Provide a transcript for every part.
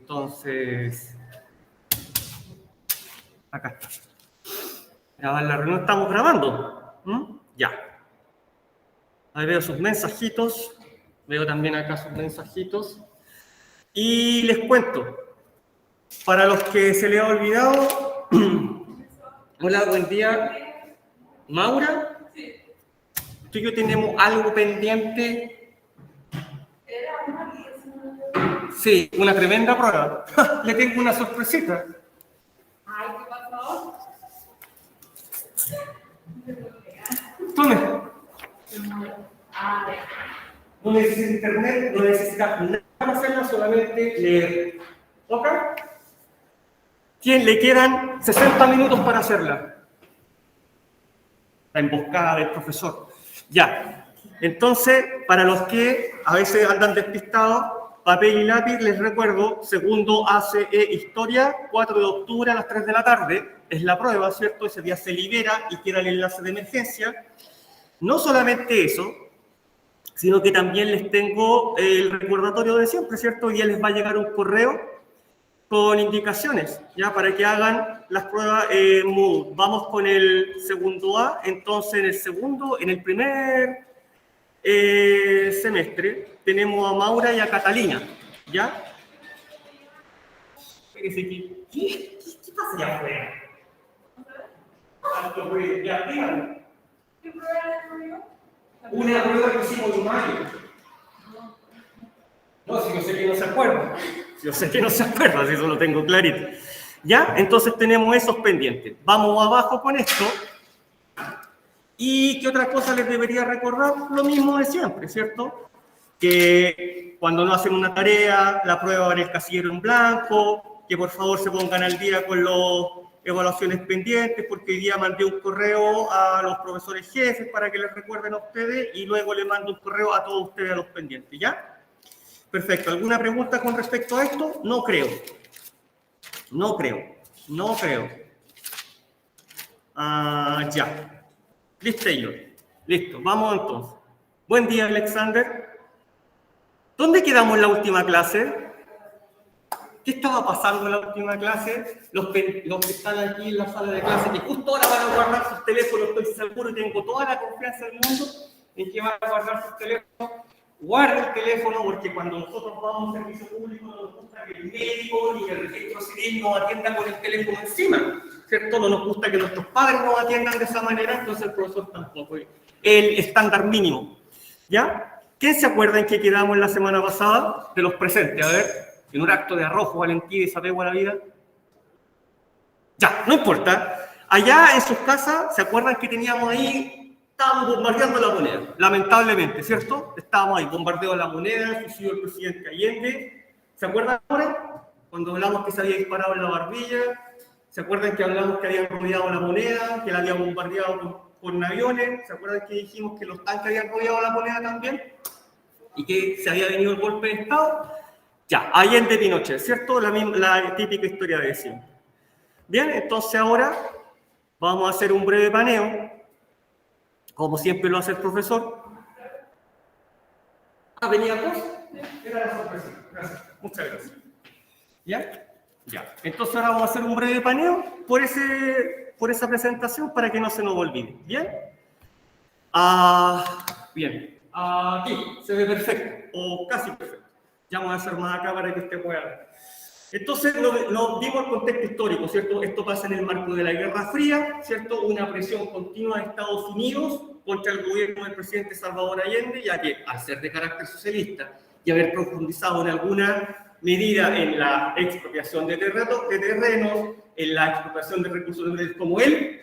Entonces, acá está. Grabar la reunión, estamos grabando. Ya. Ahí veo sus mensajitos. Veo también acá sus mensajitos. Y les cuento, para los que se les ha olvidado, hola, buen día. Maura, tú y yo tenemos algo pendiente. Sí, una tremenda prueba. Le tengo una sorpresita. Ay, ¿qué pasó? Tome. No No necesitas internet, no necesitas nada para hacerla, solamente leer. ¿Ok? Le quedan 60 minutos para hacerla. La emboscada del profesor. Ya. Entonces, para los que a veces andan despistados, papel y lápiz, les recuerdo, segundo ACE Historia, 4 de octubre a las 3 de la tarde. Es la prueba, ¿cierto? Ese día se libera y queda el enlace de emergencia. No solamente eso, sino que también les tengo el recordatorio de siempre, ¿cierto? Hoy día les va a llegar un correo con indicaciones, ya, para que hagan las pruebas Moodle. Vamos con el segundo A. Entonces, en el primer semestre, tenemos a Maura y a Catalina, ¿ya? ¿Qué pasa allá afuera? Ya, díganme. ¿Qué prueba le ocurrió? Una prueba que hicimos en mayo. No, si yo sé que no se acuerda. Yo sé que no se acuerda, si eso lo tengo clarito. ¿Ya? Entonces tenemos esos pendientes. Vamos abajo con esto. ¿Y qué otra cosa les debería recordar? Lo mismo de siempre, ¿cierto? Que cuando no hacen una tarea, la prueba va en el casillero en blanco, que por favor se pongan al día con las evaluaciones pendientes, porque hoy día mandé un correo a los profesores jefes para que les recuerden a ustedes y luego les mando un correo a todos ustedes a los pendientes, ¿ya? Perfecto. ¿Alguna pregunta con respecto a esto? No creo. Ya. Listo, Taylor. Listo, vamos entonces. Buen día, Alexander. ¿Dónde quedamos en la última clase? ¿Qué estaba pasando en la última clase? Los que están aquí en la sala de clase, que justo ahora van a guardar sus teléfonos, estoy seguro y tengo toda la confianza del mundo en que van a guardar sus teléfonos. Guarden el teléfono, porque cuando nosotros vamos a un servicio público no nos gusta que el médico ni el registro civil nos atienda con el teléfono encima, ¿cierto? No nos gusta que nuestros padres nos atiendan de esa manera, entonces el profesor tampoco. El estándar mínimo, ¿ya? ¿Quién se acuerda en qué quedamos la semana pasada? De los presentes, a ver, en un acto de arrojo, valentía y desapego a la vida. Ya, no importa. Allá en sus casas, ¿se acuerdan que teníamos ahí? Estábamos bombardeando la moneda, lamentablemente, ¿cierto? Estábamos ahí, bombardeo de la moneda, suicidio del presidente Allende. ¿Se acuerdan ahora? Cuando hablamos que se había disparado en la barbilla. ¿Se acuerdan que hablamos que habían rodeado la moneda, que la habían bombardeado con aviones? ¿Se acuerdan que dijimos que los tanques habían rodeado la moneda también? Y que se había venido el golpe de Estado. Ya, Allende Pinochet, ¿cierto? La típica historia de siempre. Bien, entonces ahora vamos a hacer un breve paneo, como siempre lo hace el profesor. ¿Venía cosa? Era la sorpresa. Gracias. Muchas gracias. ¿Ya? Ya. Entonces ahora vamos a hacer un breve paneo por esa presentación para que no se nos olvide. ¿Bien? Bien. Aquí se ve perfecto, o casi perfecto. Ya vamos a hacer más acá para que usted pueda ver. Entonces, nos dimos el contexto histórico, ¿cierto? Esto pasa en el marco de la Guerra Fría, ¿cierto? Una presión continua de Estados Unidos contra el gobierno del presidente Salvador Allende, ya que, al ser de carácter socialista y haber profundizado en alguna medida en la expropiación de terrenos, en la expropiación de recursos naturales como el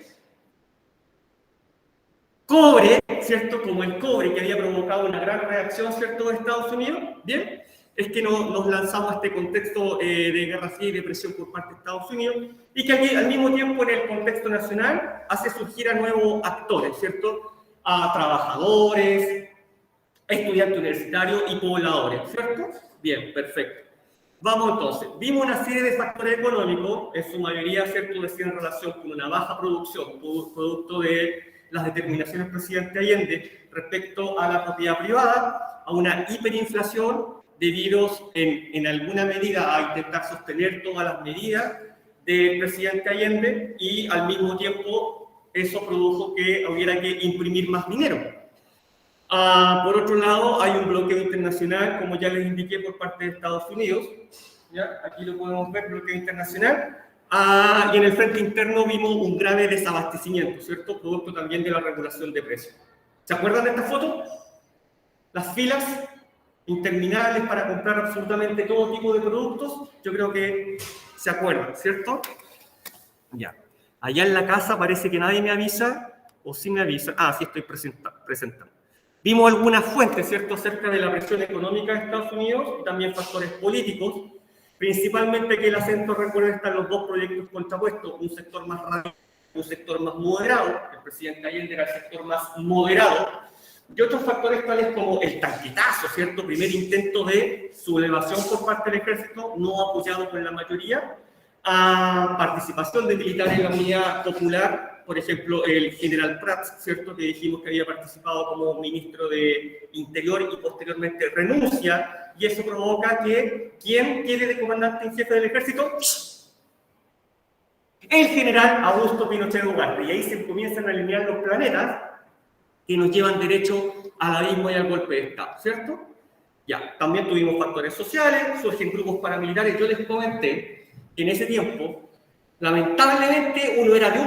cobre, ¿cierto? Como el cobre, que había provocado una gran reacción, ¿cierto?, de Estados Unidos, ¿bien? Es que nos lanzamos a este contexto de Guerra Fría y de presión por parte de Estados Unidos, y que al mismo tiempo en el contexto nacional hace surgir a nuevos actores, ¿cierto? A trabajadores, estudiantes universitarios y pobladores, ¿cierto? Bien, perfecto. Vamos entonces, vimos una serie de factores económicos, en su mayoría, ¿cierto?, decían en relación con una baja producción, producto de las determinaciones del presidente Allende respecto a la propiedad privada, a una hiperinflación debidos en alguna medida a intentar sostener todas las medidas del presidente Allende y al mismo tiempo eso produjo que hubiera que imprimir más dinero. Por otro lado, hay un bloqueo internacional, como ya les indiqué, por parte de Estados Unidos. ¿Ya? Aquí lo podemos ver, bloqueo internacional. Y en el frente interno vimos un grave desabastecimiento, ¿cierto? Producto también de la regulación de precios. ¿Se acuerdan de esta foto? Las filas interminables para comprar absolutamente todo tipo de productos. Yo creo que se acuerdan, ¿cierto? Ya. Allá en la casa parece que nadie me avisa, o sí me avisa. Sí estoy presentando. Vimos algunas fuentes, ¿cierto?, acerca de la presión económica de Estados Unidos y también factores políticos. Principalmente que el acento, recuerden, están los dos proyectos contrapuestos, un sector más radical, un sector más moderado. El presidente Allende era el sector más moderado. Y otros factores tales como el tanquetazo, ¿cierto? Primer intento de sublevación por parte del ejército, no apoyado por la mayoría. Participación de militares en la unidad popular, por ejemplo, el general Prats, ¿cierto? Que dijimos que había participado como ministro de Interior y posteriormente renuncia, y eso provoca que, ¿quién quede de comandante en jefe del ejército? El general Augusto Pinochet Ugarte, y ahí se comienzan a alinear los planetas que nos llevan derecho al abismo y al golpe de Estado, ¿cierto? Ya, también tuvimos factores sociales, surgen grupos paramilitares. Yo les comenté que en ese tiempo, lamentablemente, uno era de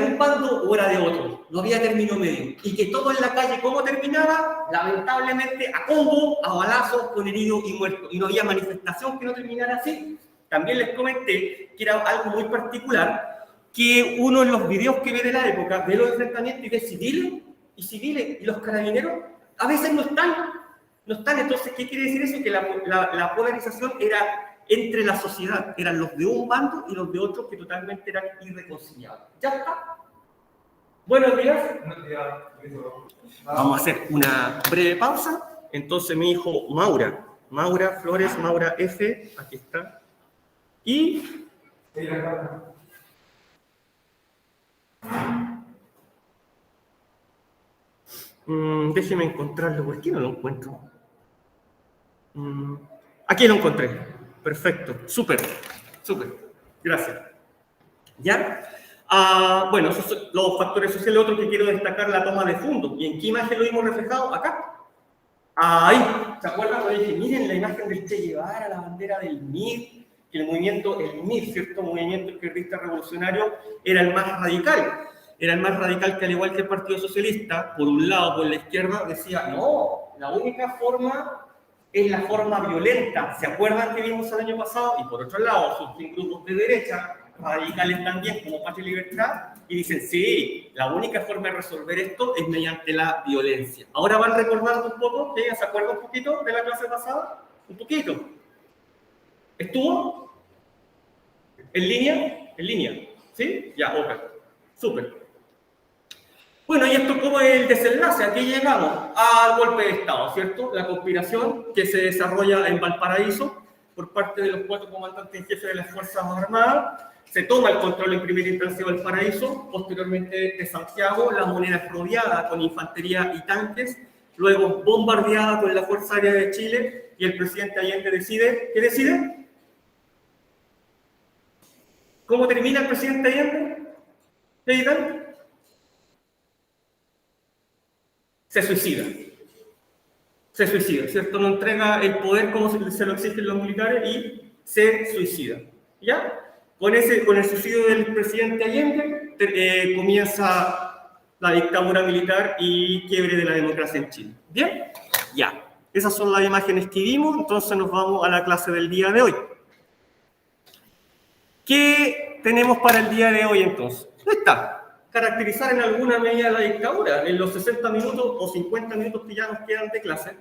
un bando o era de otro, no había término medio, y que todo en la calle, ¿cómo terminaba? Lamentablemente, a combo, a balazos, con heridos y muertos, y no había manifestación que no terminara así. También les comenté que era algo muy particular, que uno en los videos que ve de la época, ve los enfrentamientos y ve civiles, y los carabineros a veces no están. Entonces, ¿qué quiere decir eso? Que la polarización era entre la sociedad, eran los de un bando y los de otro que totalmente eran irreconciliables. ¿Ya está? Buenos días. Buenos días. Vamos a hacer una breve pausa. Entonces mi hijo Maura Flores, Maura F, aquí está. Y... déjeme encontrarlo, ¿por qué no lo encuentro? Aquí lo encontré. Perfecto, súper, gracias. ¿Ya? Bueno, esos son los factores sociales. Otro que quiero destacar, la toma de fondos. ¿Y en qué imagen lo vimos reflejado? Acá. Ahí, ¿se acuerdan cuando dije, miren la imagen del Che Guevara, la bandera del MIR, que el MIR, ¿cierto? Movimiento izquierdista revolucionario, era el más radical. Era el más radical que, al igual que el Partido Socialista, por un lado, por la izquierda, decía, no, la única forma es la forma violenta. ¿Se acuerdan que vimos el año pasado? Y por otro lado, surgen grupos de derecha, radicales también, como Patria y Libertad, y dicen, sí, la única forma de resolver esto es mediante la violencia. Ahora van recordando un poco, ¿se acuerdan un poquito de la clase pasada? Un poquito. ¿Estuvo? ¿En línea? ¿En línea? ¿Sí? Ya, ok. Súper. Bueno, y esto como es el desenlace, aquí llegamos al golpe de Estado, ¿cierto? La conspiración que se desarrolla en Valparaíso por parte de los 4 comandantes en jefe de las Fuerzas Armadas. Se toma el control en primera instancia de Valparaíso, posteriormente de Santiago, la Moneda es rodeada con infantería y tanques, luego bombardeada con la Fuerza Aérea de Chile, y el presidente Allende decide, ¿qué decide? ¿Cómo termina el presidente Allende? ¿Qué digan? Se suicida, ¿cierto? No entrega el poder como se lo exigen los militares y se suicida, ¿ya? Con el suicidio del presidente Allende comienza la dictadura militar y quiebre de la democracia en Chile. ¿Bien? Ya. Esas son las imágenes que vimos, entonces nos vamos a la clase del día de hoy. ¿Qué tenemos para el día de hoy entonces? Está. Caracterizar en alguna medida la dictadura. En los 60 minutos o 50 minutos que ya nos quedan de clase,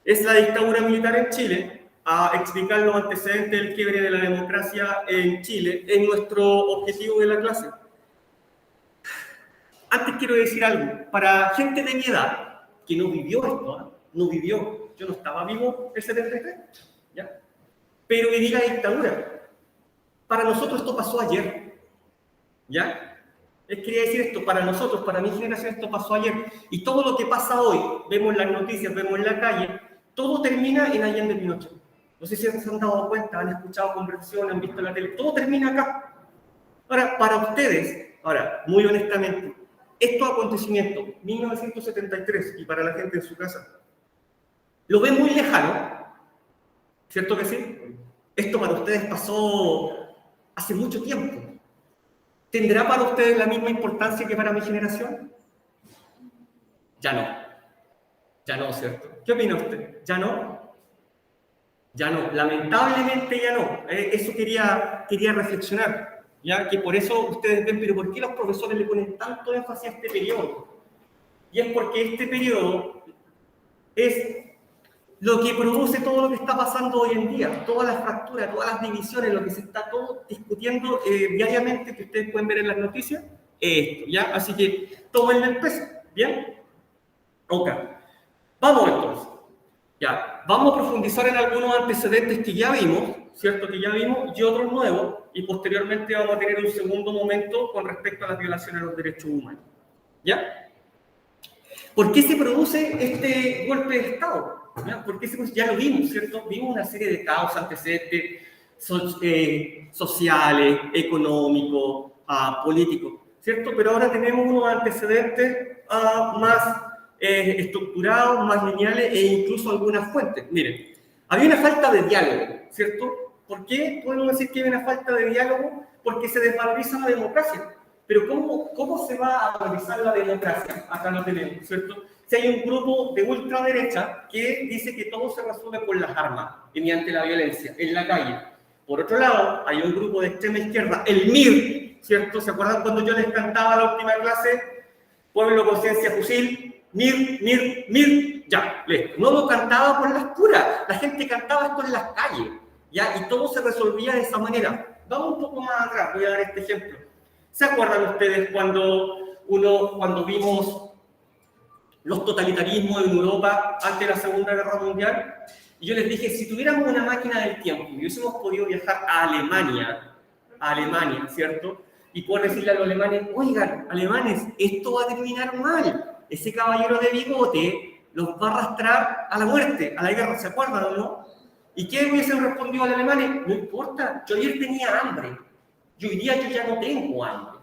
es la dictadura militar en Chile, a explicar los antecedentes del quiebre de la democracia en Chile, es nuestro objetivo de la clase. Antes quiero decir algo, para gente de mi edad, que no vivió esto, yo no estaba vivo el 73, ¿ya? Pero viví la dictadura. Para nosotros esto pasó ayer, ¿ya? Les quería decir esto, para nosotros, para mi generación, esto pasó ayer. Y todo lo que pasa hoy, vemos en las noticias, vemos en la calle, Todo termina en Allende Pinochet. No sé si se han dado cuenta, han escuchado conversaciones, han visto la tele, todo termina acá. Ahora, para ustedes, muy honestamente, estos acontecimientos, 1973, y para la gente en su casa, ¿lo ven muy lejano? ¿Cierto que sí? Esto para ustedes pasó hace mucho tiempo. ¿Tendrá para ustedes la misma importancia que para mi generación? Ya no. Ya no, ¿cierto? ¿Qué opina usted? ¿Ya no? Ya no. Lamentablemente ya no. Eso quería reflexionar. Ya que por eso ustedes ven, pero ¿por qué los profesores le ponen tanto énfasis a este periodo? Y es porque este periodo es lo que produce todo lo que está pasando hoy en día, todas las fracturas, todas las divisiones, lo que se está todo discutiendo diariamente, que ustedes pueden ver en las noticias, esto, ¿ya? Así que tómenle el peso, ¿bien? Ok. Vamos entonces. Ya, vamos a profundizar en algunos antecedentes que ya vimos, ¿cierto? Que ya vimos, y otros nuevos, y posteriormente vamos a tener un segundo momento con respecto a las violaciones a los derechos humanos. ¿Ya? ¿Por qué se produce este golpe de Estado? ¿Ya? ¿Por qué se produce? Ya lo vimos, ¿cierto? Vimos una serie de causas, antecedentes sociales, económicos, políticos, ¿cierto? Pero ahora tenemos unos antecedentes más estructurados, más lineales e incluso algunas fuentes. Miren, había una falta de diálogo, ¿cierto? ¿Por qué podemos decir que hay una falta de diálogo? Porque se desvaloriza la democracia. Pero ¿cómo se va a valorizar la democracia? Acá lo tenemos, ¿cierto? Si hay un grupo de ultraderecha que dice que todo se resuelve por las armas y mediante la violencia, en la calle. Por otro lado, hay un grupo de extrema izquierda, el MIR, ¿cierto? ¿Se acuerdan cuando yo les cantaba la última clase? Pueblo, conciencia, fusil, MIR, MIR, MIR, ya, listo. No lo cantaba por las puras, la gente cantaba esto en las calles, ¿ya? Y todo se resolvía de esa manera. Vamos un poco más atrás, voy a dar este ejemplo. ¿Se acuerdan ustedes cuando vimos los totalitarismos en Europa antes de la Segunda Guerra Mundial? Y yo les dije, si tuviéramos una máquina del tiempo y hubiésemos podido viajar a Alemania, ¿cierto? Y poder decirle a los alemanes, oigan, alemanes, esto va a terminar mal. Ese caballero de bigote los va a arrastrar a la muerte, a la guerra, ¿se acuerdan o no? ¿Y qué hubiesen respondido a los alemanes? No importa, yo ayer tenía hambre. Y hoy día yo ya no tengo hambre.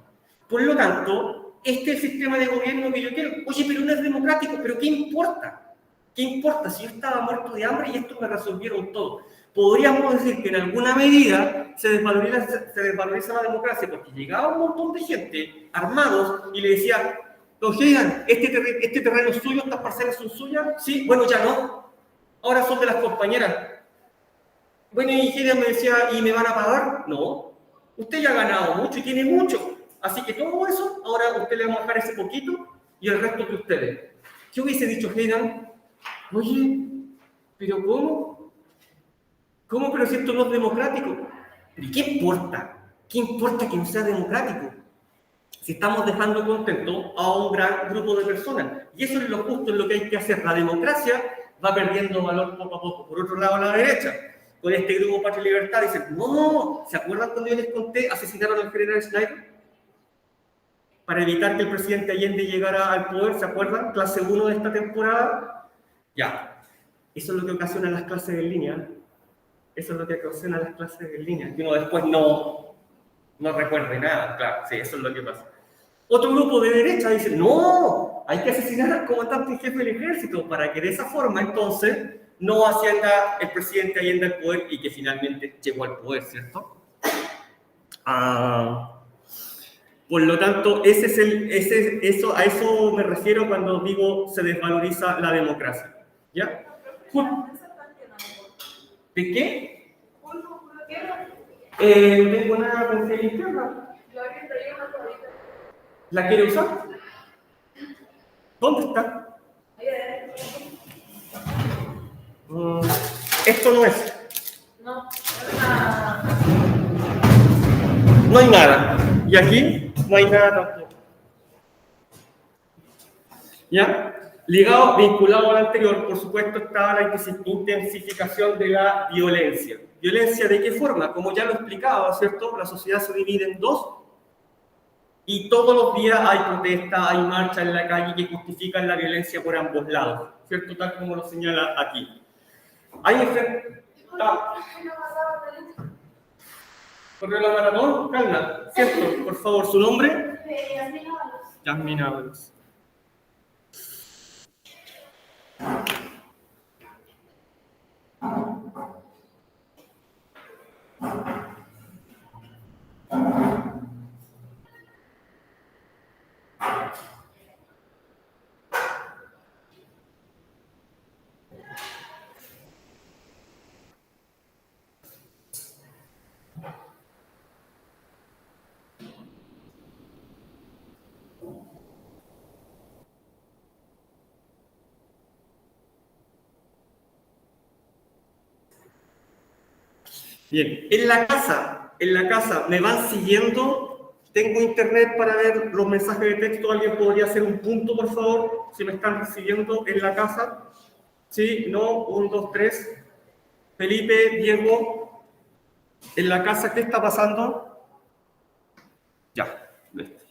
Por lo tanto, este es el sistema de gobierno que yo quiero. Oye, pero no es democrático, pero ¿qué importa? ¿Qué importa si yo estaba muerto de hambre y esto me resolvieron todo? Podríamos decir que en alguna medida se desvaloriza la democracia porque llegaba un montón de gente armados y le decía, oigan, este terreno es suyo, estas parcelas son suyas. Sí, bueno, ya no. Ahora son de las compañeras. Bueno, y Gideon me decía, ¿y me van a pagar? No. Usted ya ha ganado mucho y tiene mucho. Así que todo eso, ahora a usted le va a bajar ese poquito y el resto de ustedes. ¿Qué hubiese dicho Heidan? Oye, ¿pero cómo? ¿Cómo? Pero si esto no es democrático. ¿Y qué importa? ¿Qué importa que no sea democrático? Si estamos dejando contento a un gran grupo de personas. Y eso es lo justo, en lo que hay que hacer. La democracia va perdiendo valor poco a poco. Por otro lado, a la derecha, con este grupo Patria y Libertad, dicen, no, ¿se acuerdan cuando yo les conté? Asesinaron al general Schneider para evitar que el presidente Allende llegara al poder, ¿se acuerdan? Clase 1 de esta temporada. Ya, eso es lo que ocasiona las clases en línea. Eso es lo que ocasiona las clases en línea. Que uno después no recuerde nada, claro, sí, eso es lo que pasa. Otro grupo de derecha dice, no, hay que asesinar al comandante en jefe del ejército para que de esa forma, entonces, no ascienda el presidente Allende al poder y que finalmente llegó al poder, ¿cierto? Por lo tanto, a eso me refiero cuando digo se desvaloriza la democracia. ¿Ya? ¿De qué? Tengo una pensé linterna. ¿La quiere usar? ¿Dónde está? Esto no es. No hay nada. Y aquí no hay nada tampoco. ¿Ya? Ligado, vinculado al anterior, por supuesto, estaba la intensificación de la violencia. ¿Violencia de qué forma? Como ya lo explicaba, ¿cierto? La sociedad se divide en dos y todos los días hay protestas, hay marchas en la calle que justifican la violencia por ambos lados, ¿cierto? Tal como lo señala aquí. Hay corrió la maratón, calma, ¿cierto? Por favor, ¿su nombre? Yasmina Ábalos. Bien, en la casa, ¿me van siguiendo? Tengo internet para ver los mensajes de texto. ¿Alguien podría hacer un punto, por favor? Si me están recibiendo en la casa. ¿Sí? ¿No? 1, 2, 3. Felipe, Diego, en la casa, ¿qué está pasando? Ya, listo.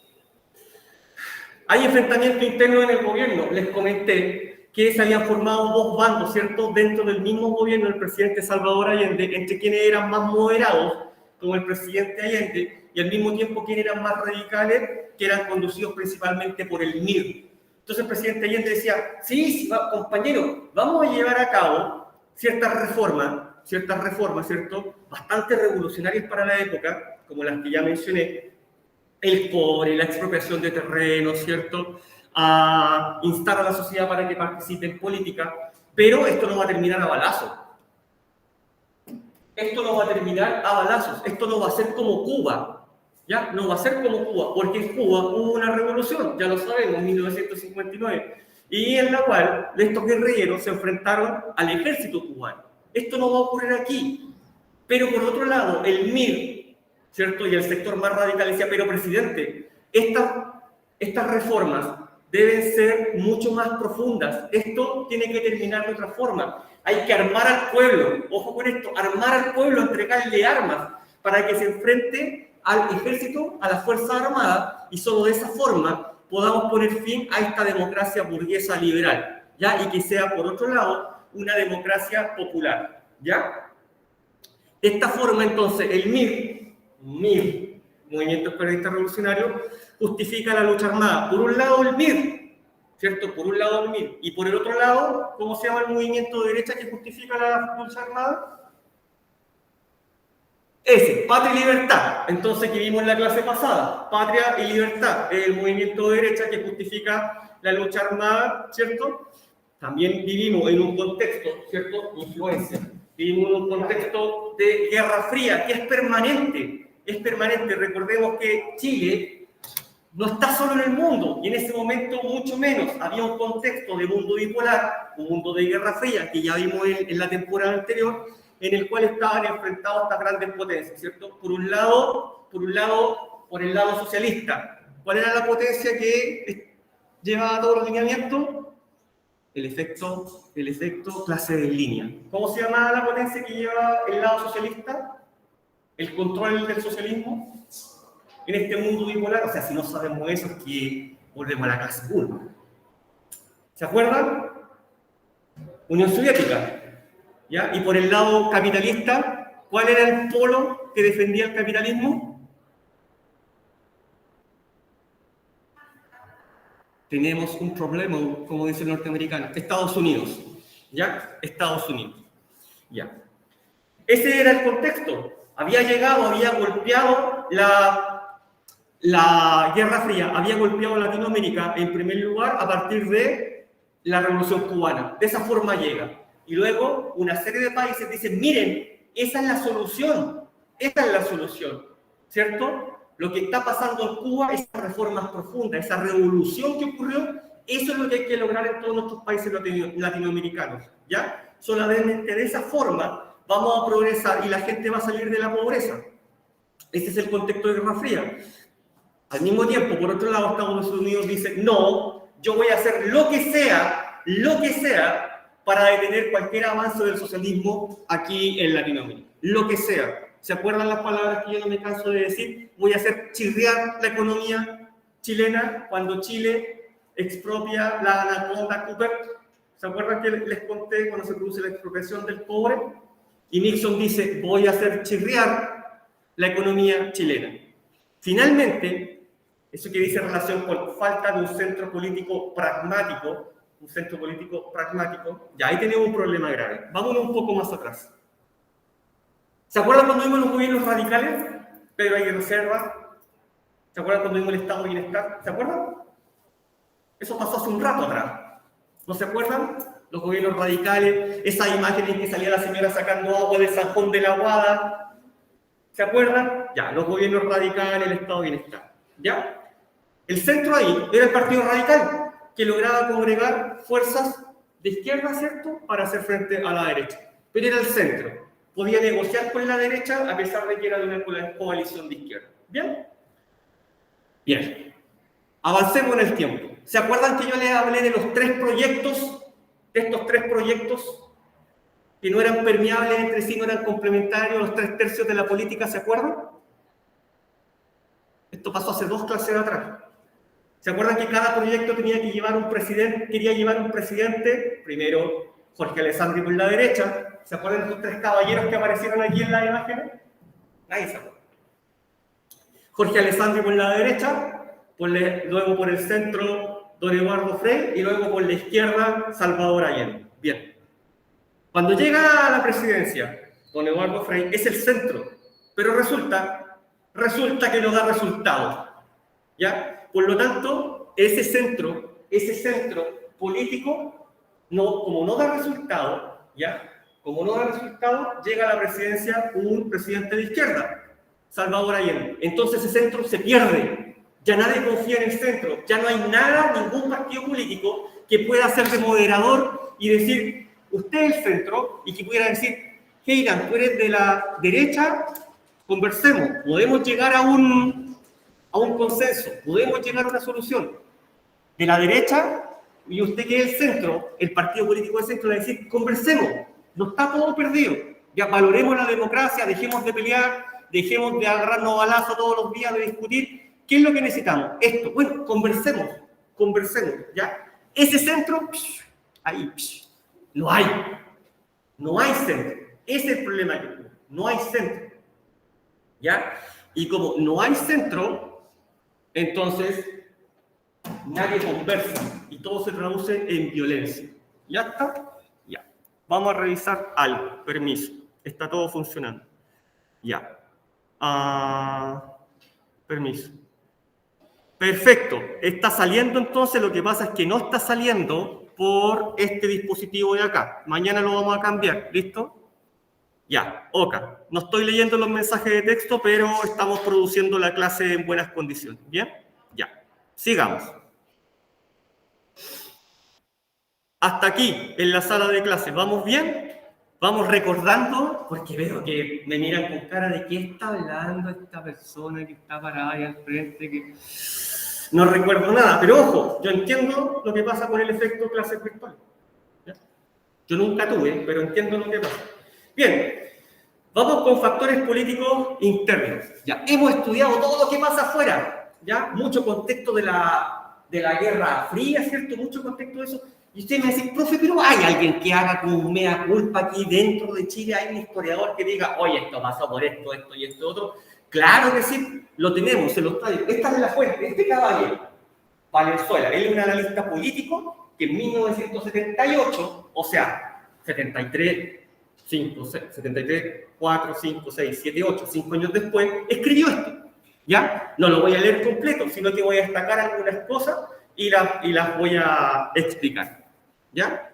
Hay enfrentamiento interno en el gobierno. Les comenté que se habían formado dos bandos, ¿cierto? Dentro del mismo gobierno del presidente Salvador Allende, entre quienes eran más moderados, como el presidente Allende, y al mismo tiempo quienes eran más radicales, que eran conducidos principalmente por el MIR. Entonces el presidente Allende decía, sí, compañero, vamos a llevar a cabo ciertas reformas, ¿cierto? Bastante revolucionarias para la época, como las que ya mencioné, el cobre, la expropiación de terrenos, ¿cierto? A instar a la sociedad para que participe en política, pero esto no va a terminar a balazos. Esto no va a terminar a balazos, esto no va a ser como Cuba, ¿ya? No va a ser como Cuba, porque en Cuba hubo una revolución, ya lo sabemos, en 1959, y en la cual estos guerrilleros se enfrentaron al ejército cubano. Esto no va a ocurrir aquí, pero por otro lado, el MIR, ¿cierto? Y el sector más radical decía, pero presidente, estas reformas deben ser mucho más profundas. Esto tiene que terminar de otra forma. Hay que armar al pueblo, ojo con esto, armar al pueblo, entregarle armas para que se enfrente al ejército, a las Fuerzas Armadas, y solo de esa forma podamos poner fin a esta democracia burguesa liberal, ¿ya? Y que sea, por otro lado, una democracia popular, ¿ya? De esta forma, entonces, el MIR, Movimiento Esperanista Revolucionario, justifica la lucha armada. Por un lado, el MIR, ¿cierto? Por un lado, el MIR. Y por el otro lado, ¿cómo se llama el movimiento de derecha que justifica la lucha armada? Ese, Patria y Libertad. Entonces, que vimos en la clase pasada, Patria y Libertad, el movimiento de derecha que justifica la lucha armada, ¿cierto? También vivimos en un contexto, ¿cierto? Influencia. Vivimos en un contexto de Guerra Fría, que es permanente. Es permanente. Recordemos que Chile no está solo en el mundo, y en ese momento mucho menos. Había un contexto de mundo bipolar, un mundo de Guerra Fría, que ya vimos en la temporada anterior, en el cual estaban enfrentados estas grandes potencias, ¿cierto? Por el lado socialista. ¿Cuál era la potencia que llevaba todos los lineamientos? El efecto clase de línea. ¿Cómo se llama la potencia que lleva el lado socialista? El control del socialismo. En este mundo bipolar, o sea, si no sabemos eso, es que volvemos a la clase 1. ¿Se acuerdan? Unión Soviética. ¿Ya? Y por el lado capitalista, ¿cuál era el polo que defendía el capitalismo? Tenemos un problema, como dice el norteamericano, Estados Unidos. ¿Ya? Estados Unidos. ¿Ya? Ese era el contexto. Había golpeado la Guerra Fría, había golpeado a Latinoamérica en primer lugar a partir de la Revolución Cubana. De esa forma llega. Y luego una serie de países dicen, miren, esa es la solución, ¿cierto? Lo que está pasando en Cuba, esas reformas profundas, esa revolución que ocurrió, eso es lo que hay que lograr en todos nuestros países latinoamericanos, ¿ya? Solamente de esa forma vamos a progresar y la gente va a salir de la pobreza. Ese es el contexto de Guerra Fría. Al mismo tiempo, por otro lado, Estados Unidos dice, no, yo voy a hacer lo que sea, para detener cualquier avance del socialismo aquí en Latinoamérica. Lo que sea. ¿Se acuerdan las palabras que yo no me canso de decir? Voy a hacer chirriar la economía chilena cuando Chile expropia la anaconda Cooper, ¿Se acuerdan que les conté cuando se produce la expropiación del cobre? Y Nixon dice, voy a hacer chirriar la economía chilena. Finalmente, eso que dice relación con falta de un centro político pragmático, ya ahí tenemos un problema grave. Vámonos un poco más atrás. ¿Se acuerdan cuando vimos los gobiernos radicales? Pedro Aguirre Cerda. ¿Se acuerdan cuando vimos el Estado de Bienestar? ¿Se acuerdan? Eso pasó hace un rato atrás. ¿No se acuerdan? Los gobiernos radicales, esas imágenes que salía la señora sacando agua del zanjón de la Guada. ¿Se acuerdan? Ya, los gobiernos radicales, el Estado de Bienestar. ¿Ya? El centro ahí era el Partido Radical, que lograba congregar fuerzas de izquierda, ¿cierto?, para hacer frente a la derecha. Pero era el centro. Podía negociar con la derecha a pesar de que era de una coalición de izquierda. ¿Bien? Bien. Avancemos en el tiempo. ¿Se acuerdan que yo les hablé de los tres proyectos? De estos tres proyectos que no eran permeables entre sí, no eran complementarios, los 3/3 de la política, ¿se acuerdan? Esto pasó hace 2 clases atrás. ¿Se acuerdan que cada proyecto tenía que llevar un presidente, quería llevar un presidente? Primero Jorge Alessandri por la derecha. ¿Se acuerdan de los 3 caballeros que aparecieron aquí en la imagen? Nadie se acuerda. Jorge Alessandri por la derecha, luego por el centro don Eduardo Frei y luego por la izquierda Salvador Allende. Bien. Cuando llega a la presidencia don Eduardo Frei es el centro, pero resulta que no da resultados. ¿Ya? Por lo tanto, ese centro político, como no da resultado, ¿ya? Como no da resultado, llega a la presidencia un presidente de izquierda, Salvador Allende. Entonces ese centro se pierde. Ya nadie confía en el centro. Ya no hay nada, ningún partido político que pueda ser de moderador y decir, usted es el centro, y que pudiera decir, Heidan, tú eres de la derecha, conversemos, podemos llegar a un consenso, podemos llegar a una solución. De la derecha, y usted que es el centro, el partido político del centro, le va a decir, conversemos, no está todo perdido, ya valoremos la democracia, dejemos de pelear, dejemos de agarrarnos balazos todos los días, de discutir, ¿qué es lo que necesitamos? Esto, bueno, conversemos, ¿ya? Ese centro, ahí, no hay centro, ese es el problema que tenemos, no hay centro, ¿ya? Y como no hay centro, entonces nadie conversa y todo se traduce en violencia. ¿Ya está? Ya. Vamos a revisar algo. Permiso. Está todo funcionando. Ya. Permiso. Perfecto. Está saliendo entonces. Lo que pasa es que no está saliendo por este dispositivo de acá. Mañana lo vamos a cambiar. ¿Listo? Ya. Ok. No estoy leyendo los mensajes de texto, pero estamos produciendo la clase en buenas condiciones. ¿Bien? Ya. Sigamos. Hasta aquí, en la sala de clases. ¿Vamos bien? Vamos recordando, porque veo que me miran con cara de qué está hablando esta persona que está parada ahí al frente, que no recuerdo nada. Pero ojo, yo entiendo lo que pasa con el efecto clases virtuales. ¿Ya? Yo nunca tuve, pero entiendo lo que pasa. Bien, vamos con factores políticos internos. Ya, hemos estudiado todo lo que pasa afuera. ¿Ya? Mucho contexto de la Guerra Fría, ¿cierto? Mucho contexto de eso. Y usted me dice, profe, pero ¿hay alguien que haga como un mea culpa aquí dentro de Chile? ¿Hay un historiador que diga, oye, esto pasó por esto y esto otro? Claro que sí, lo tenemos, se lo traigo. Esta es la fuente, este caballero, Valenzuela, él es un analista político que en 1978, o sea, 73, 4, 5, 6, 7, 8, 5 años después, escribió esto. ¿Ya? No lo voy a leer completo, sino que voy a destacar algunas cosas y las voy a explicar. ¿Ya?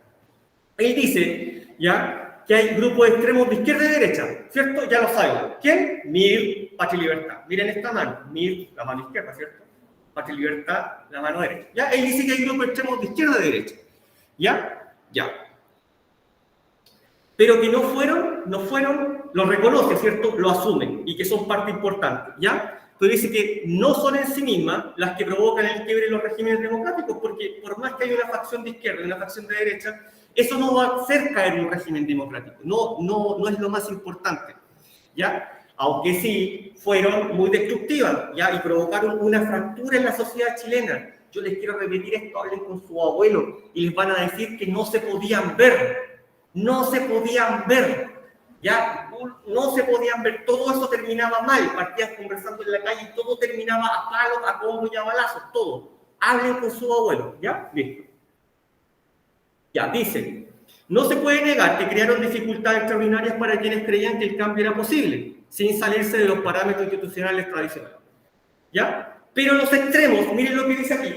Él dice, ¿ya?, que hay grupos extremos de izquierda y derecha, ¿cierto? Ya lo saben. ¿Quién? MIR, Patria y Libertad. Miren esta mano, MIR, la mano izquierda, ¿cierto? Patria y Libertad, la mano derecha. ¿Ya? Él dice que hay grupos extremos de izquierda y derecha. ¿Ya? Ya. Pero que no fueron, lo reconoce, ¿cierto? Lo asumen y que son parte importante, ¿ya? Pero dice que no son en sí mismas las que provocan el quiebre de los regímenes democráticos, porque por más que haya una facción de izquierda y una facción de derecha, eso no va a hacer caer un régimen democrático, no es lo más importante, ¿ya? Aunque sí fueron muy destructivas, ¿ya? Y provocaron una fractura en la sociedad chilena, Yo les quiero repetir esto, hablen con su abuelo y les van a decir que no se podían ver. No se podían ver. ¿Ya? No se podían ver. Todo eso terminaba mal. Partían conversando en la calle y todo terminaba a palos, a combos y a balazos. Todo. Hablen con su abuelo. ¿Ya? Listo. Ya, dice. No se puede negar que crearon dificultades extraordinarias para quienes creían que el cambio era posible, sin salirse de los parámetros institucionales tradicionales. ¿Ya? Pero los extremos, miren lo que dice aquí.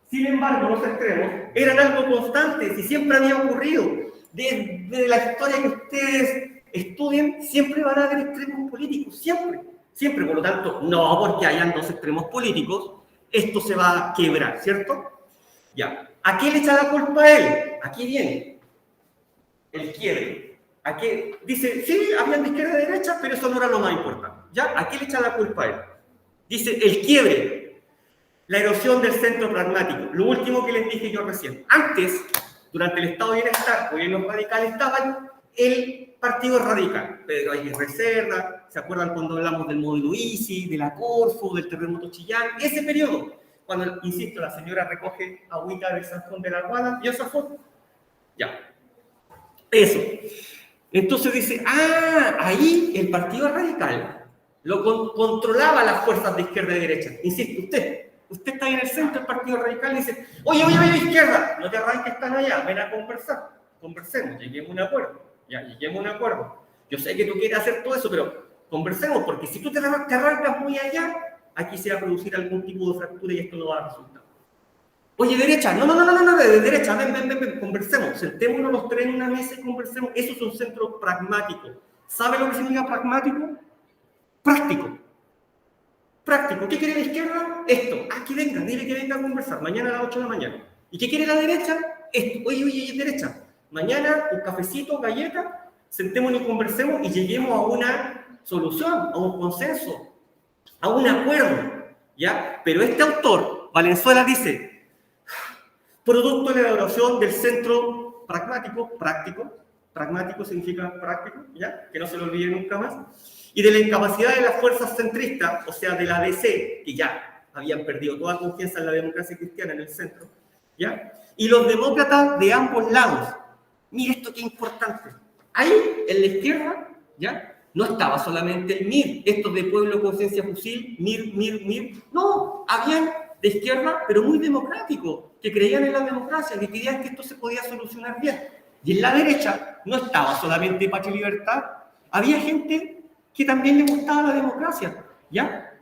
Sin embargo, los extremos eran algo constante y siempre había ocurrido. Desde la historia que ustedes estudien, siempre van a haber extremos políticos, siempre. Siempre, por lo tanto, no porque hayan dos extremos políticos, esto se va a quebrar, ¿cierto? Ya. ¿A qué le echa la culpa a él? Aquí viene el quiebre. ¿A qué? Dice, sí, habían de izquierda y derecha, pero eso no era lo más importante. ¿Ya? ¿A qué le echa la culpa a él? Dice, el quiebre, la erosión del centro pragmático. Lo último que les dije yo recién. Antes, durante el Estado de Bienestar, gobiernos radicales, estaban el Partido Radical. Pedro Aguirre Cerda, ¿se acuerdan cuando hablamos del modelo ISI, de la Corfo, del terremoto Chillán? Ese periodo, cuando, insisto, la señora recoge agüita del Sanjón de la Guada, y esa foto. Ya. Eso. Entonces dice, ahí el Partido Radical controlaba las fuerzas de izquierda y derecha. Insisto, usted está ahí en el centro del Partido Radical y dice, oye, izquierda, no te arranques, están allá, ven a conversar, conversemos, lleguemos a un acuerdo, ya, lleguemos a un acuerdo. Yo sé que tú quieres hacer todo eso, pero conversemos, porque si tú te arrancas muy allá, aquí se va a producir algún tipo de fractura y esto no va a resultar. Oye, derecha, no, de derecha, ven, conversemos, sentémonos los tres en una mesa y conversemos. Eso es un centro pragmático. ¿Sabe lo que significa pragmático? Práctico. Práctico. ¿Qué quiere la izquierda? Esto. Que venga, dile que venga a conversar. Mañana a las 8 de la mañana. ¿Y qué quiere la derecha? Esto. Oye, derecha. Mañana, un cafecito, galleta, sentémonos y conversemos y lleguemos a una solución, a un consenso, a un acuerdo. ¿Ya? Pero este autor, Valenzuela, dice, producto de la elaboración del centro pragmático significa práctico, ¿ya? Que no se lo olvide nunca más, y de la incapacidad de las fuerzas centristas, o sea, de la DC, que ya habían perdido toda confianza en la democracia cristiana en el centro, ¿ya? Y los demócratas de ambos lados. Mire esto qué importante. Ahí, en la izquierda, ¿ya? No estaba solamente el MIR, estos de Pueblo, Conciencia, Fusil, MIR. No, habían de izquierda, pero muy democráticos, que creían en la democracia, que creían que esto se podía solucionar bien. Y en la derecha no estaba solamente Patria y Libertad, había gente que también le gustaba la democracia, ¿ya?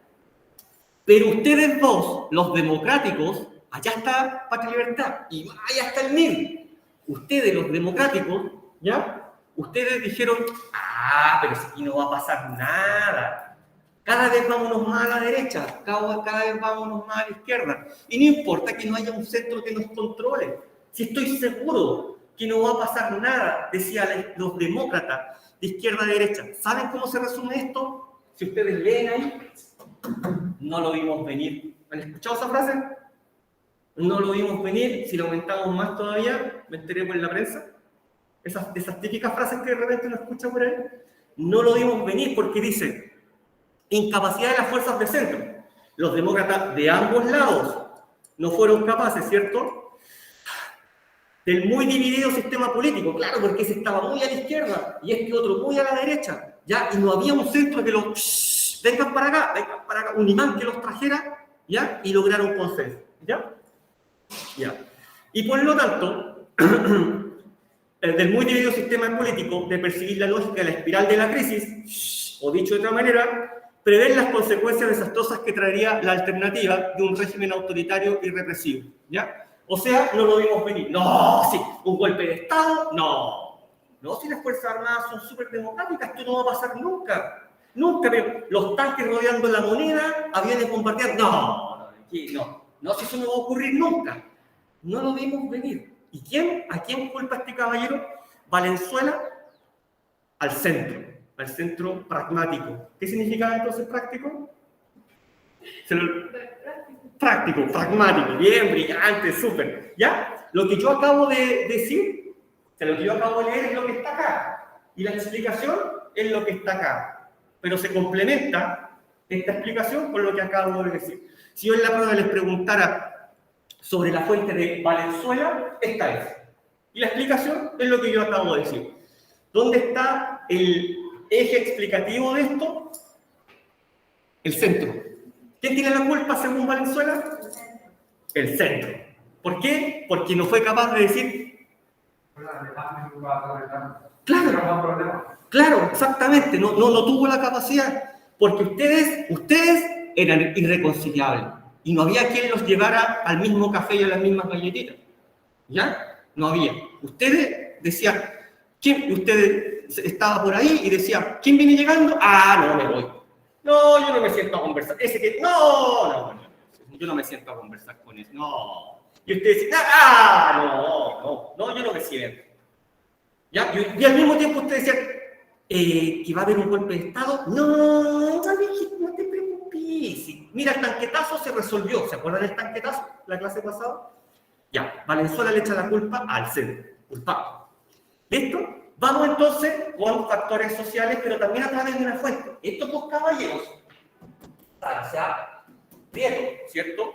Pero ustedes dos, los democráticos, allá está Patria y Libertad, y allá está el MIR. Ustedes, los democráticos, ¿ya? Ustedes dijeron, pero si aquí no va a pasar nada. Cada vez vámonos más a la derecha, cada vez vámonos más a la izquierda. Y no importa que no haya un centro que nos controle. Si estoy seguro que no va a pasar nada, decían los demócratas de izquierda a derecha. ¿Saben cómo se resume esto? Si ustedes leen ahí, no lo vimos venir. ¿Han escuchado esa frase? No lo vimos venir. Si lo aumentamos más todavía, me enteré por la prensa. Esas típicas frases que de repente uno escucha por ahí. No lo vimos venir porque dice incapacidad de las fuerzas de centro. Los demócratas de ambos lados no fueron capaces, ¿cierto?, del muy dividido sistema político. Claro, porque ese estaba muy a la izquierda y este otro muy a la derecha, ¿ya? Y no había un centro que los vengan para acá, un imán que los trajera, ¿ya? Y lograron consenso, ¿ya? Y por lo tanto, del muy dividido sistema político, de percibir la lógica de la espiral de la crisis, o dicho de otra manera, prever las consecuencias desastrosas que traería la alternativa de un régimen autoritario y represivo, ¿ya? O sea, no lo vimos venir. No, sí, un golpe de Estado, no, si las Fuerzas Armadas son súper democráticas, esto no va a pasar nunca, pero los tanques rodeando la moneda, aviones bombardeando, no, si eso no va a ocurrir nunca. No lo vimos venir. ¿Y a quién culpa este caballero? Valenzuela, al centro pragmático. ¿Qué significa entonces práctico? Práctico, pragmático, bien, brillante, súper. ¿Ya? Lo que yo acabo de decir, lo que yo acabo de leer es lo que está acá. Y la explicación es lo que está acá. Pero se complementa esta explicación con lo que acabo de decir. Si yo en la prueba les preguntara sobre la fuente de Valenzuela, esta es. Y la explicación es lo que yo acabo de decir. ¿Dónde está el eje explicativo de esto? El centro. ¿Quién tiene la culpa según Valenzuela? El centro. ¿Por qué? Porque no fue capaz de decir... Claro, exactamente. No tuvo la capacidad. Porque ustedes eran irreconciliables. Y no había quien los llevara al mismo café y a las mismas galletitas. ¿Ya? No había. Ustedes decían... Ustedes estaban por ahí y decían, ¿quién viene llegando? Ah, no, me voy. No, yo no me siento a conversar. No, yo no me siento a conversar con eso. No. Y ustedes dicen, no, yo no me siento. ¿Ya? Y al mismo tiempo ustedes decían, ¿que va a haber un golpe de Estado? No te preocupes. Mira, el tanquetazo se resolvió. ¿Se acuerdan del tanquetazo, la clase pasada? Ya, Valenzuela le echa la culpa al centro, culpable. ¿Listo? Vamos entonces con factores sociales, pero también a través de una fuente. Estos dos caballeros, o sea, Prieto, ¿cierto?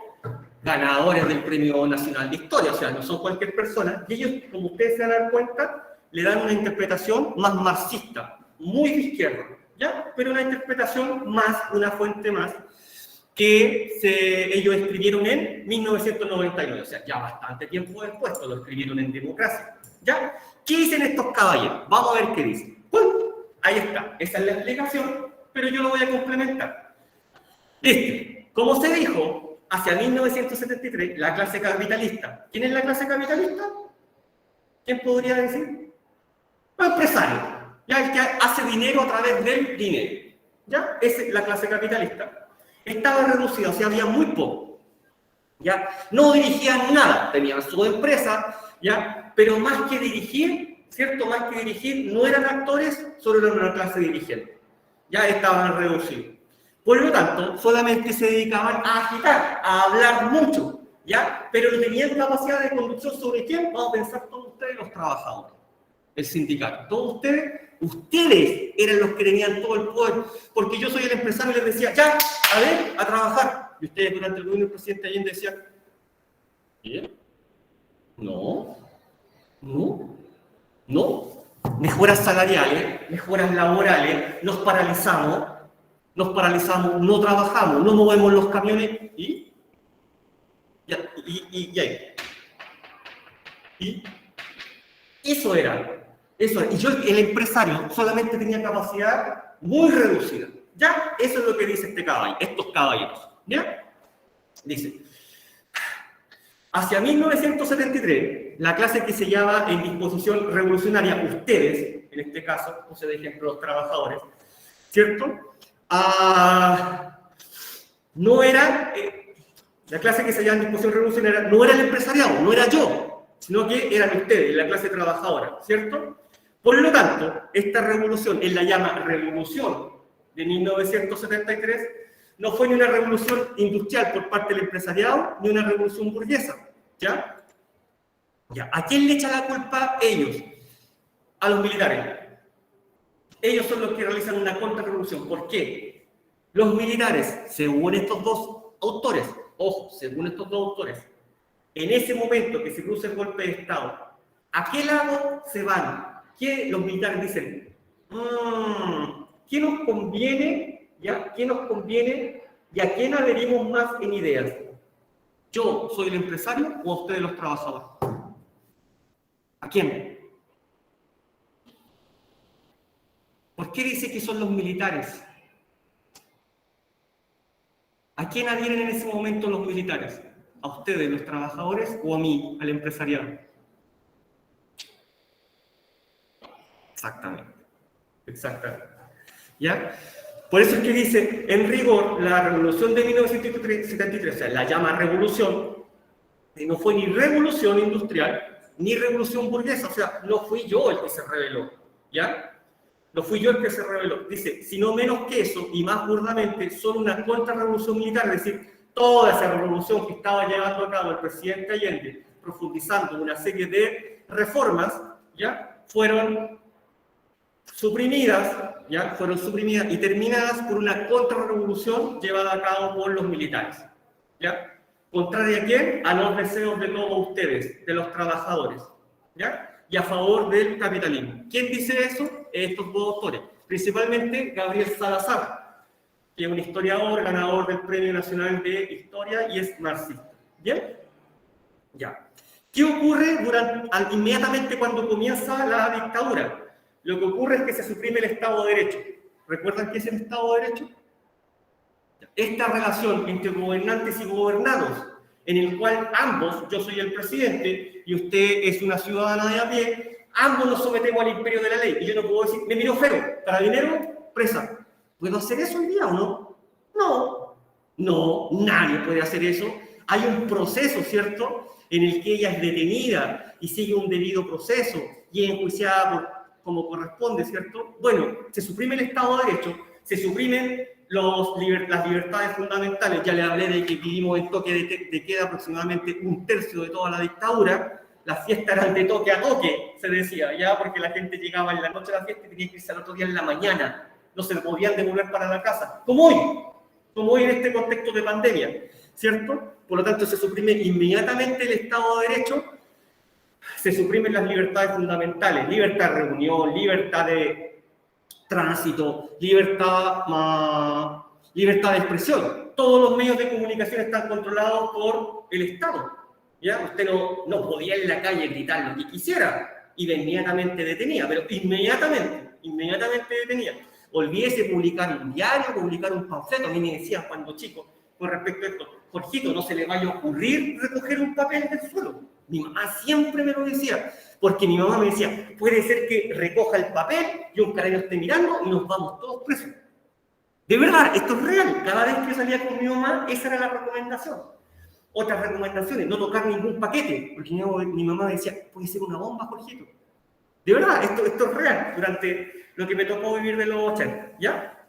Ganadores del Premio Nacional de Historia, o sea, no son cualquier persona, y ellos, como ustedes se van a dar cuenta, le dan una interpretación más marxista, muy de izquierda, ¿ya? Pero una interpretación más, una fuente más, que ellos escribieron en 1999, o sea, ya bastante tiempo después, lo escribieron en Democracia, ¿ya? ¿Qué dicen estos caballeros? Vamos a ver qué dicen. Ahí está, esa es la explicación, pero yo lo voy a complementar. Listo. Como se dijo, hacia 1973, la clase capitalista. ¿Quién es la clase capitalista? ¿Quién podría decir? Los empresarios, ya el que hace dinero a través del dinero. ¿Ya? Esa es la clase capitalista. Estaba reducida, o sea, había muy poco. ¿Ya? No dirigían nada, tenían su empresa, ¿ya? Pero más que dirigir, ¿cierto? Más que dirigir, no eran actores, solo eran una clase dirigente. Ya estaban reducidos. Por lo tanto, solamente se dedicaban a agitar, a hablar mucho, ¿ya? Pero no tenían capacidad de conducción sobre quién. Vamos a pensar todos ustedes, los trabajadores, el sindicato. Todos ustedes eran los que tenían todo el poder, porque yo soy el empresario y les decía, ya, a ver, a trabajar. Y ustedes durante el gobierno del presidente Allende decían, ¿bien? No. Mejoras salariales, mejoras laborales, nos paralizamos, no trabajamos, no movemos los camiones y eso era. Y yo, el empresario, solamente tenía capacidad muy reducida. ¿Ya? Eso es lo que dice estos caballeros. ¿Ya? Dice, hacia 1973, la clase que se llama en disposición revolucionaria, ustedes, en este caso, puse de ejemplo los trabajadores, ¿cierto? No era, la clase que se llama en disposición revolucionaria, no era el empresariado, no era yo, sino que eran ustedes, la clase trabajadora, ¿cierto? Por lo tanto, esta revolución, él la llama revolución de 1973, no fue ni una revolución industrial por parte del empresariado, ni una revolución burguesa, ¿ya? ¿A quién le echa la culpa? Ellos, a los militares. Ellos son los que realizan una contrarrevolución. ¿Por qué? Los militares, según estos dos autores, en ese momento que se produce el golpe de Estado, ¿a qué lado se van? ¿Qué los militares dicen? ¿Qué nos conviene? ¿Ya? ¿Qué nos conviene? ¿Y a quién adherimos más en ideas? ¿Yo soy el empresario o a ustedes los trabajadores? ¿A quién? ¿Por qué dice que son los militares? ¿A quién adhieren en ese momento los militares? ¿A ustedes, los trabajadores, o a mí, al empresariado? Exactamente. ¿Ya? Por eso es que dice, en rigor, la revolución de 1973, o sea, la llama revolución, no fue ni revolución industrial, ni revolución burguesa, o sea, no fui yo el que se rebeló, ¿ya? No fui yo el que se rebeló. Dice, sino menos que eso, y más burdamente, son una contrarrevolución militar, es decir, toda esa revolución que estaba llevando a cabo el presidente Allende, profundizando una serie de reformas, ¿ya? suprimidas, ¿ya? Fueron suprimidas y terminadas por una contrarrevolución llevada a cabo por los militares, ¿ya? ¿Contraria a quién? A los deseos de todos ustedes, de los trabajadores, ¿ya? Y a favor del capitalismo. ¿Quién dice eso? Estos dos autores, principalmente Gabriel Salazar, que es un historiador, ganador del Premio Nacional de Historia y es marxista. ¿Bien? Ya. ¿Qué ocurre inmediatamente cuando comienza la dictadura? Lo que ocurre es que se suprime el Estado de Derecho. ¿Recuerdan qué es el Estado de Derecho? Esta relación entre gobernantes y gobernados, en el cual ambos, yo soy el presidente y usted es una ciudadana de a pie, ambos nos sometemos al imperio de la ley. Y yo no puedo decir, me miro feo, carabinero, presa. ¿Puedo hacer eso hoy día o no? No, no, nadie puede hacer eso. Hay un proceso, ¿cierto?, en el que ella es detenida y sigue un debido proceso y es enjuiciada como corresponde, ¿cierto? Bueno, se suprime el Estado de Derecho, se suprimen las libertades fundamentales. Ya le hablé de que vivimos en toque de queda aproximadamente un tercio de toda la dictadura. Las fiestas eran de toque a toque, se decía, ya, porque la gente llegaba en la noche a la fiesta y tenía que irse al otro día en la mañana. No se podían devolver para la casa, como hoy en este contexto de pandemia, ¿cierto? Por lo tanto, se suprime inmediatamente el Estado de Derecho, se suprimen las libertades fundamentales, libertad de reunión, libertad de tránsito, libertad de expresión. Todos los medios de comunicación están controlados por el Estado, ¿ya? Usted no podía en la calle gritar lo que quisiera y inmediatamente detenía, pero inmediatamente detenía. Olvídese publicar un diario, publicar un panfleto. A mí me decían cuando chico, con respecto a esto, Jorgito, no se le vaya a ocurrir recoger un papel del suelo. Mi mamá siempre me lo decía, porque mi mamá me decía, puede ser que recoja el papel y un carabinero esté mirando y nos vamos todos presos. De verdad, esto es real. Cada vez que yo salía con mi mamá, esa era la recomendación. Otras recomendaciones, no tocar ningún paquete, porque mi mamá me decía, puede ser una bomba, Jorgito. De verdad, esto es real, durante lo que me tocó vivir de los 80, ¿ya?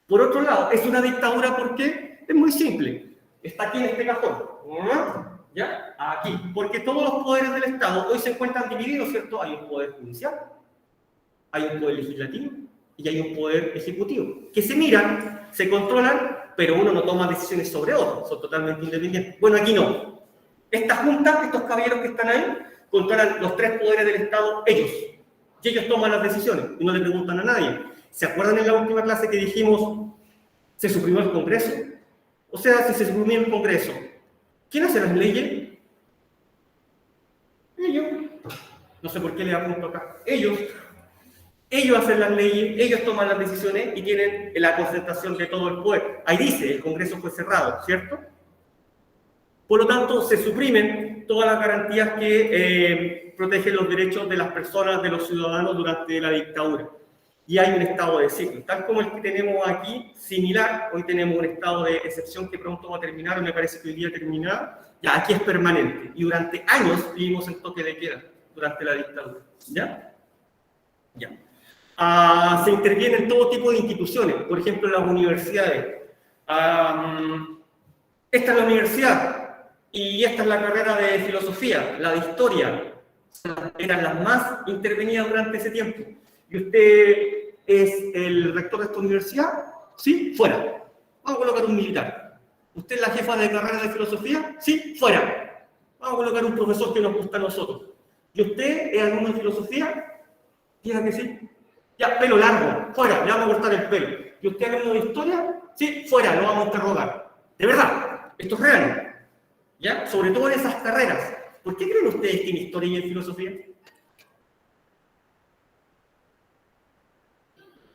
Por otro lado, es una dictadura porque es muy simple. Está aquí en este cajón, ¿ya? Aquí, porque todos los poderes del Estado hoy se encuentran divididos, ¿cierto? Hay un poder judicial, hay un poder legislativo y hay un poder ejecutivo, que se miran, se controlan, pero uno no toma decisiones sobre otro, son totalmente independientes. Bueno, aquí no. Esta junta, estos caballeros que están ahí, controlan los tres poderes del Estado, ellos. Y ellos toman las decisiones y no le preguntan a nadie. ¿Se acuerdan en la última clase que dijimos, se suprimió el Congreso? O sea, si se suprimió el Congreso, ¿quién hace las leyes? Ellos. No sé por qué le apunto acá. Ellos hacen las leyes, ellos toman las decisiones y tienen la concentración de todo el poder. Ahí dice, el Congreso fue cerrado, ¿cierto? Por lo tanto, se suprimen todas las garantías que protegen los derechos de las personas, de los ciudadanos durante la dictadura. Y hay un estado de ciclo, tal como el que tenemos aquí, similar. Hoy tenemos un estado de excepción que pronto va a terminar, me parece que hoy día terminará. Ya, aquí es permanente. Y durante años vivimos en toque de queda, durante la dictadura. ¿Ya? Ya. Se intervienen todo tipo de instituciones, por ejemplo, las universidades. Esta es la universidad. Y esta es la carrera de filosofía, la de historia. Eran las más intervenidas durante ese tiempo. ¿Y usted es el rector de esta universidad? Sí, fuera. Vamos a colocar un militar. ¿Usted es la jefa de carrera de filosofía? Sí, fuera. Vamos a colocar un profesor que nos gusta a nosotros. ¿Y usted es alumno de filosofía? Diga que sí. Ya, pelo largo, fuera, le vamos a cortar el pelo. ¿Y usted es alumno de historia? Sí, fuera, lo vamos a interrogar. De verdad, esto es real. ¿Ya? Sobre todo en esas carreras. ¿Por qué creen ustedes que en historia y en filosofía?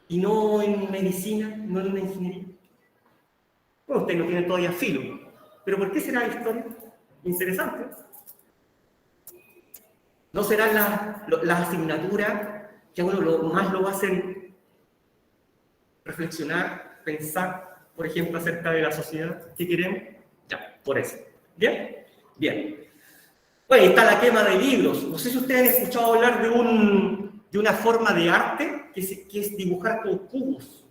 Y no en medicina, no en una ingeniería. Bueno, ustedes no tienen todavía filo. ¿Pero por qué será la historia? Interesante. ¿No serán las asignaturas que a uno más lo hacen reflexionar, pensar, por ejemplo, acerca de la sociedad que queremos? Ya, por eso. ¿Bien? Bien. Bueno, está la quema de libros. No sé si ustedes han escuchado hablar de una forma de arte que es dibujar con cubos.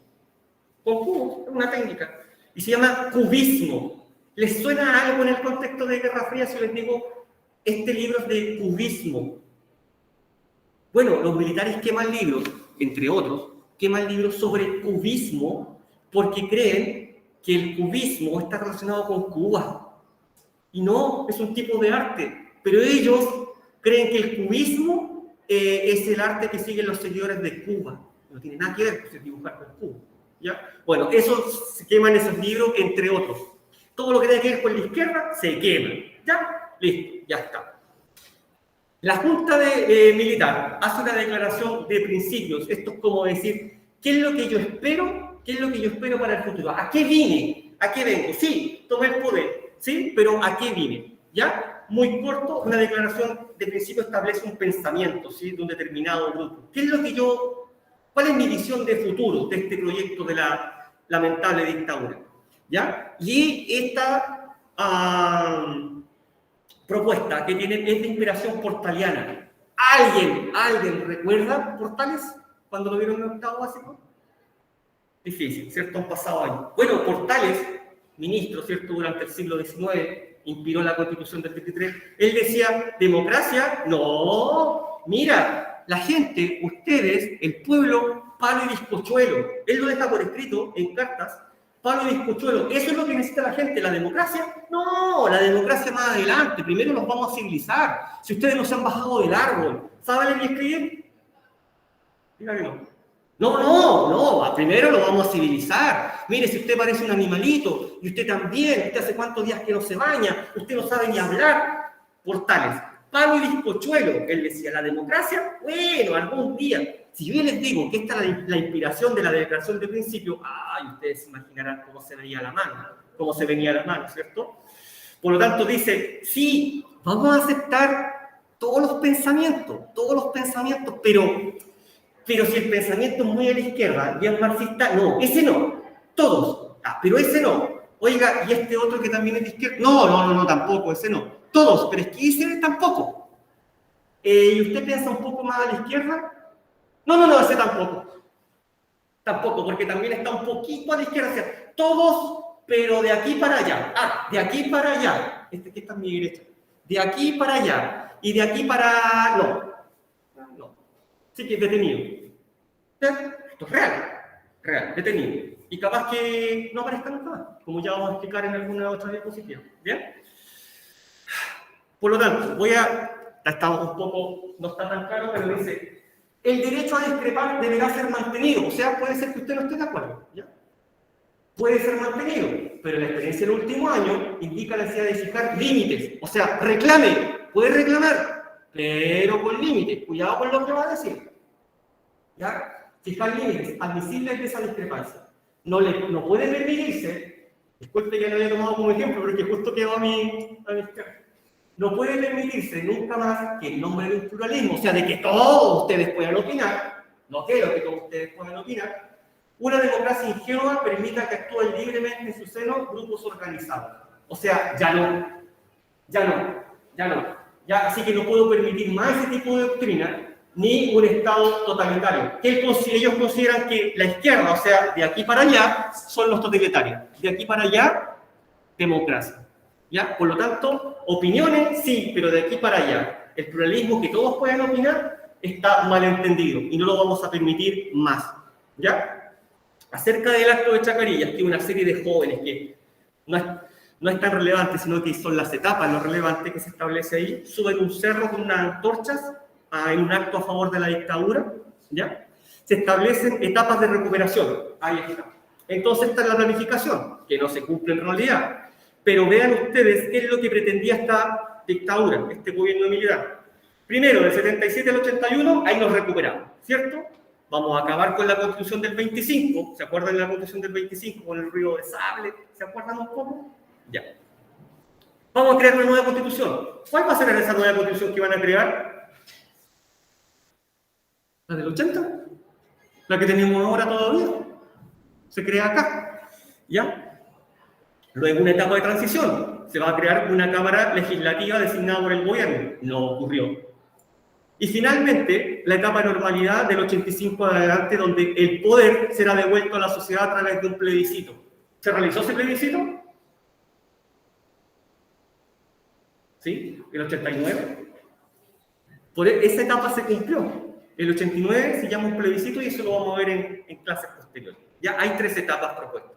Con cubos, es una técnica. Y se llama cubismo. ¿Les suena algo en el contexto de Guerra Fría si les digo, este libro es de cubismo? Bueno, los militares queman libros. entre otros, queman libros sobre cubismo porque creen que el cubismo está relacionado con Cuba. Y no, es un tipo de arte. Pero ellos creen que el cubismo es el arte que siguen los seguidores de Cuba. No tiene nada que ver con dibujar con Cuba. ¿Ya? Bueno, se queman esos libros, entre otros. Todo lo que tenga que ver con la izquierda, se quema. ¿Ya? Listo, ya está. La Junta Militar hace una declaración de principios. Esto es como decir, ¿qué es lo que yo espero? ¿Qué es lo que yo espero para el futuro? ¿A qué vine? ¿A qué vengo? Sí, tomé el poder, ¿sí? Pero ¿a qué vine? ¿Ya? Muy corto, una declaración de principio establece un pensamiento, ¿sí? De un determinado grupo. ¿Qué es lo que cuál es mi visión de futuro de este proyecto de la lamentable dictadura? ¿Ya? Y esta propuesta que tienen es de inspiración portaliana. ¿Alguien recuerda Portales cuando lo vieron en el octavo básico? Difícil, ¿cierto? Han pasado años. Bueno, Portales, ministro, ¿cierto? Durante el siglo XIX, inspiró la Constitución del 23. Él decía, ¿democracia? No, mira, la gente, ustedes, el pueblo, palo y bizcochuelo. Él lo deja por escrito en cartas, palo y bizcochuelo. ¿Eso es lo que necesita la gente? ¿La democracia? No, la democracia más adelante. Primero los vamos a civilizar. Si ustedes no se han bajado del árbol, ¿saben leer y escribir? Diga que no. No, primero lo vamos a civilizar. Mire, si usted parece un animalito, y usted también, usted hace cuántos días que no se baña, usted no sabe ni hablar. Portales, palo y bizcochuelo. Él decía, la democracia, bueno, algún día. Si yo les digo que esta es la inspiración de la declaración de principio, ustedes se imaginarán cómo se venía la mano, ¿cierto? Por lo tanto, dice, sí, vamos a aceptar todos los pensamientos, pero si el pensamiento es muy a la izquierda, bien marxista, no, ese no, todos, pero ese no. Oiga, ¿y este otro que también es de izquierda? No, tampoco, ese no. Todos, pero es que ese tampoco. ¿Y usted piensa un poco más a la izquierda? No, ese tampoco. Tampoco, porque también está un poquito a la izquierda. O sea, todos, pero de aquí para allá. De aquí para allá. Este que está a mi derecha. De aquí para allá. Y de aquí para... No. Sí que es detenido. Esto es real, detenido. Y capaz que no aparezca nunca más, como ya vamos a explicar en alguna otra diapositiva. ¿Bien? Por lo tanto, estamos un poco, no está tan claro, pero dice, el derecho a discrepar deberá ser mantenido. O sea, puede ser que usted no esté de acuerdo. ¿Ya? Puede ser mantenido, pero la experiencia del último año indica la necesidad de fijar límites. O sea, puede reclamar, pero con límites. Cuidado con lo que va a decir. ¿Ya? Fijar límites admisibles de esa discrepancia. No puede permitirse, disculpe que lo haya tomado como ejemplo, porque justo quedó a mi izquierda. No puede permitirse nunca más que en nombre de un pluralismo, o sea, de que todos ustedes puedan opinar, no quiero que todos ustedes puedan opinar, una democracia ingenua permita que actúen libremente en su seno grupos organizados. O sea, ya no. Así que no puedo permitir más ese tipo de doctrina, ni un Estado totalitario. Ellos consideran que la izquierda, o sea, de aquí para allá, son los totalitarios. De aquí para allá, democracia. ¿Ya? Por lo tanto, opiniones, sí, pero de aquí para allá. El pluralismo, que todos puedan opinar, está mal entendido y no lo vamos a permitir más. ¿Ya? Acerca del acto de Chacarillas, que es una serie de jóvenes que no es tan relevante, sino que son las etapas lo relevante que se establece ahí, suben un cerro con unas antorchas en un acto a favor de la dictadura, ¿ya? Se establecen etapas de recuperación, ahí está. Entonces está la planificación, que no se cumple en realidad, pero vean ustedes qué es lo que pretendía esta dictadura, este gobierno militar. Primero, del 77 al 81, ahí nos recuperamos, ¿cierto? Vamos a acabar con la Constitución del 25, ¿se acuerdan de la Constitución del 25 con el río de sable? ¿Se acuerdan un poco? Ya. Vamos a crear una nueva Constitución. ¿Cuál va a ser esa nueva Constitución que van a crear? ¿La del 80? ¿La que tenemos ahora todavía? Se crea acá. ¿Ya? Luego una etapa de transición. Se va a crear una Cámara Legislativa designada por el gobierno. No ocurrió. Y finalmente, la etapa de normalidad del 85 en adelante, donde el poder será devuelto a la sociedad a través de un plebiscito. ¿Se realizó ese plebiscito? ¿Sí? ¿El 89? Esa etapa se cumplió. El 89 se llama un plebiscito y eso lo vamos a ver en clases posteriores. Ya hay 3 etapas propuestas.